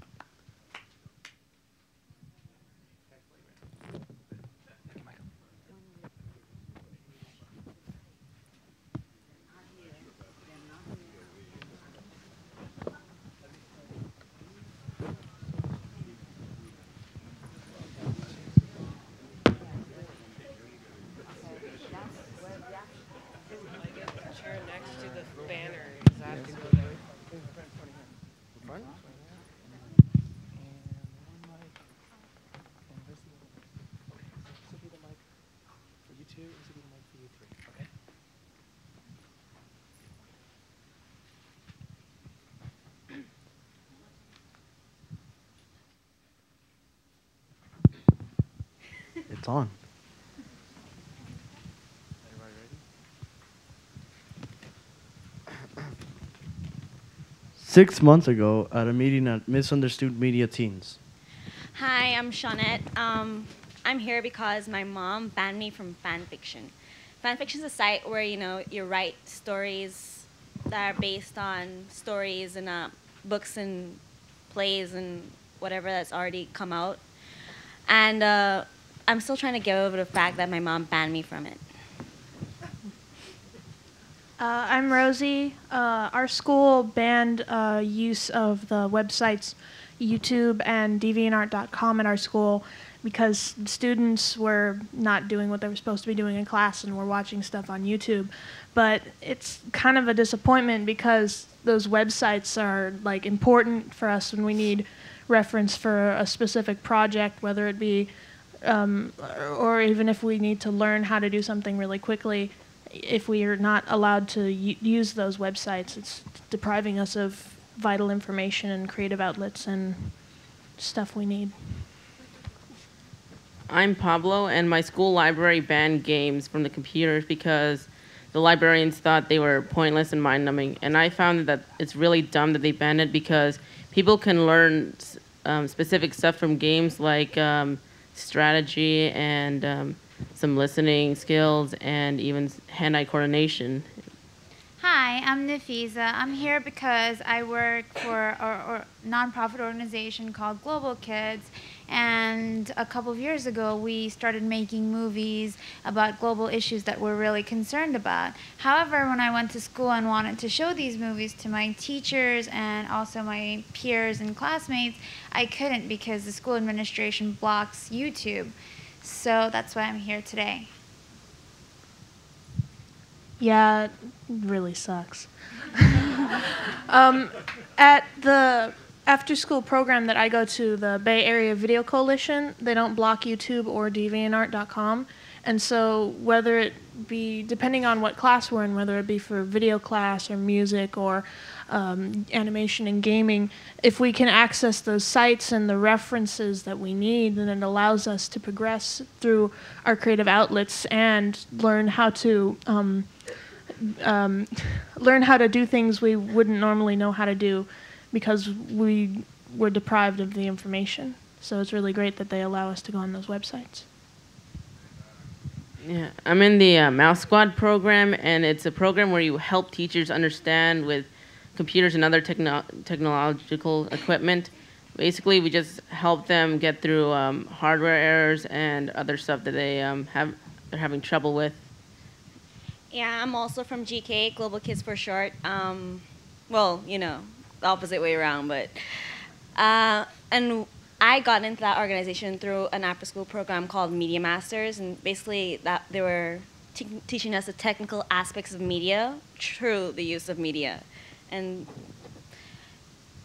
It's on. 6 months ago at a meeting at Misunderstood Media Teens. Hi, I'm Shawnette. I'm here because my mom banned me from fan fiction. Fan fiction is a site where you write stories that are based on stories and books and plays and whatever that's already come out. And I'm still trying to get over the fact that my mom banned me from it. I'm Rosie. Our school banned use of the websites YouTube and deviantart.com at our school because students were not doing what they were supposed to be doing in class and were watching stuff on YouTube. But it's kind of a disappointment because those websites are like important for us when we need reference for a specific project, whether it be or even if we need to learn how to do something really quickly. If we are not allowed to use those websites, it's depriving us of vital information and creative outlets and stuff we need. I'm Pablo, and my school library banned games from the computers because the librarians thought they were pointless and mind-numbing. And I found that it's really dumb that they banned it because people can learn specific stuff from games like strategy and some listening skills and even hand-eye coordination. Hi, I'm Nafisa. I'm here because I work for a nonprofit organization called Global Kids, and a couple of years ago we started making movies about global issues that we're really concerned about. However, when I went to school and wanted to show these movies to my teachers and also my peers and classmates, I couldn't because the school administration blocks YouTube. So that's why I'm here today. Yeah, it really sucks. At the after-school program that I go to, the Bay Area Video Coalition, they don't block YouTube or deviantart.com. And so whether it be, depending on what class we're in, whether it be for video class or music or animation and gaming, if we can access those sites and the references that we need, then it allows us to progress through our creative outlets and learn how to do things we wouldn't normally know how to do because we were deprived of the information. So it's really great that they allow us to go on those websites. Yeah, I'm in the Mouse Squad program, and it's a program where you help teachers understand with computers and other technological equipment. Basically, we just help them get through hardware errors and other stuff that they're having trouble with. Yeah, I'm also from GK, Global Kids for short. Well, you know, the opposite way around, but and I got into that organization through an after-school program called Media Masters, and basically that they were teaching us the technical aspects of media through the use of media. And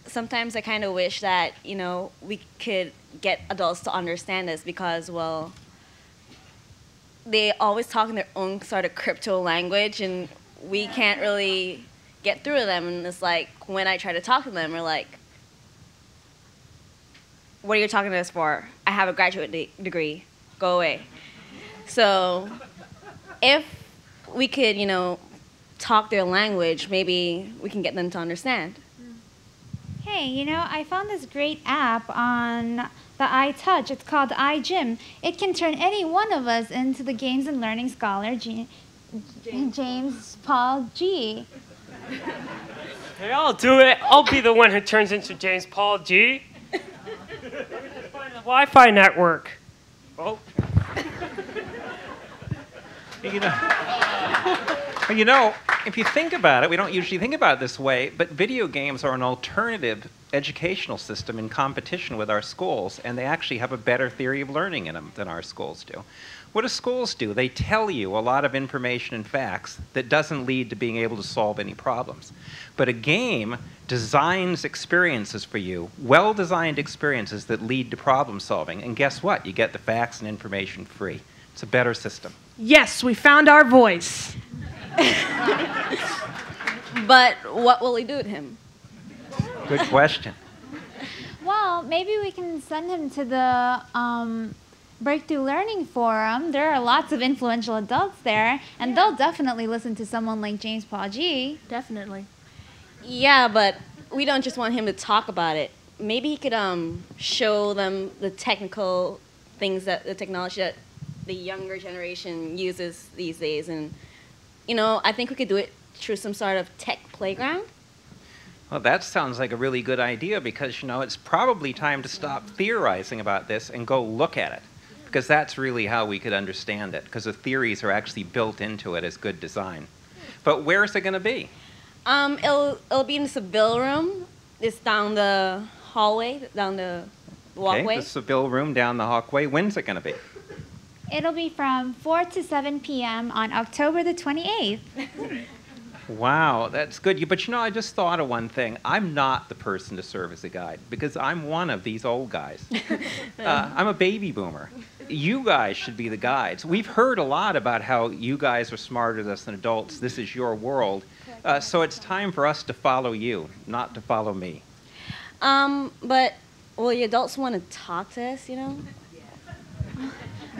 sometimes I kind of wish that, you know, we could get adults to understand this because, well, they always talk in their own sort of crypto language, and we can't really get through to them. And it's like, when I try to talk to them, we're like, what are you talking to us for? I have a graduate degree. Go away. So if we could, you know, talk their language, maybe we can get them to understand. Hey, you know, I found this great app on the iTouch. It's called iGym. It can turn any one of us into the games and learning scholar, James Paul G. Hey, I'll do it. I'll be the one who turns into James Paul G. Let me just find the Wi-Fi network. Oh. You know, if you think about it, we don't usually think about it this way, but video games are an alternative educational system in competition with our schools, and they actually have a better theory of learning in them than our schools do. What do schools do? They tell you a lot of information and facts that doesn't lead to being able to solve any problems. But a game designs experiences for you, well-designed experiences that lead to problem solving, and guess what? You get the facts and information free. It's a better system. Yes, we found our voice. But what will he do to him? Good question. Well, maybe we can send him to the Breakthrough Learning Forum. There are lots of influential adults there, and they'll definitely listen to someone like James Paul G. Definitely. Yeah, but we don't just want him to talk about it. Maybe he could show them the technical things, that the technology that the younger generation uses these days. And, you know, I think we could do it through some sort of tech playground. Well, that sounds like a really good idea because, you know, it's probably time to stop theorizing about this and go look at it. Because that's really how we could understand it, because the theories are actually built into it as good design. But where's it going to be? It'll be in the Seville room. It's down the hallway, down the walkway. Okay, the Seville room down the hallway. When's it going to be? It'll be from 4 to 7 p.m. on October the 28th. Wow, that's good. But you know, I just thought of one thing. I'm not the person to serve as a guide because I'm one of these old guys. I'm a baby boomer. You guys should be the guides. We've heard a lot about how you guys are smarter than us than adults. This is your world. So it's time for us to follow you, not to follow me. But will the adults want to talk to us, you know?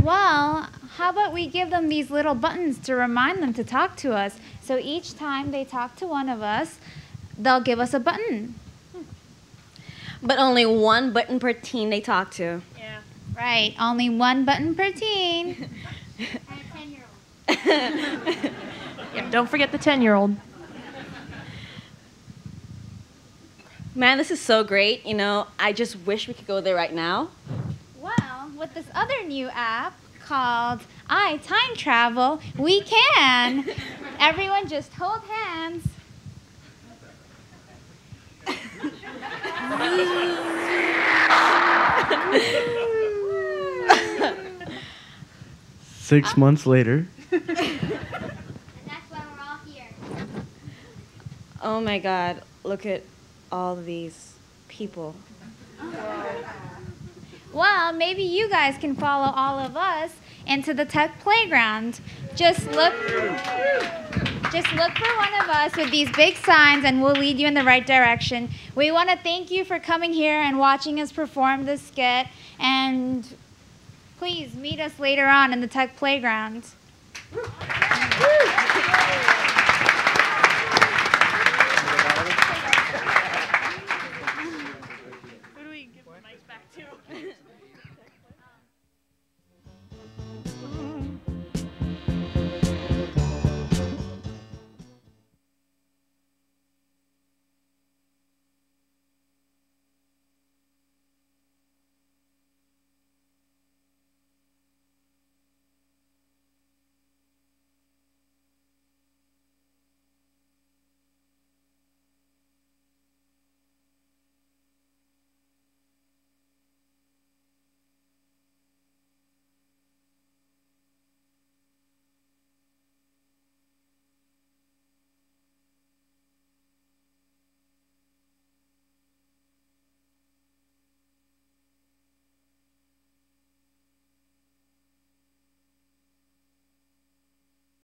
Well, how about we give them these little buttons to remind them to talk to us? So each time they talk to one of us, they'll give us a button. But only one button per teen they talk to. Yeah. Right, only one button per teen. And a 10-year-old. Yeah, don't forget the 10-year-old. Man, this is so great. You know, I just wish we could go there right now. Well, with this other new app called Time Travel, we can. Everyone just hold hands. Six months later. And that's why we're all here. Oh my God, look at all these people. Well, maybe you guys can follow all of us into the tech playground. Just look for one of us with these big signs and we'll lead you in the right direction. We want to thank you for coming here and watching us perform this skit, and please meet us later on in the tech playground.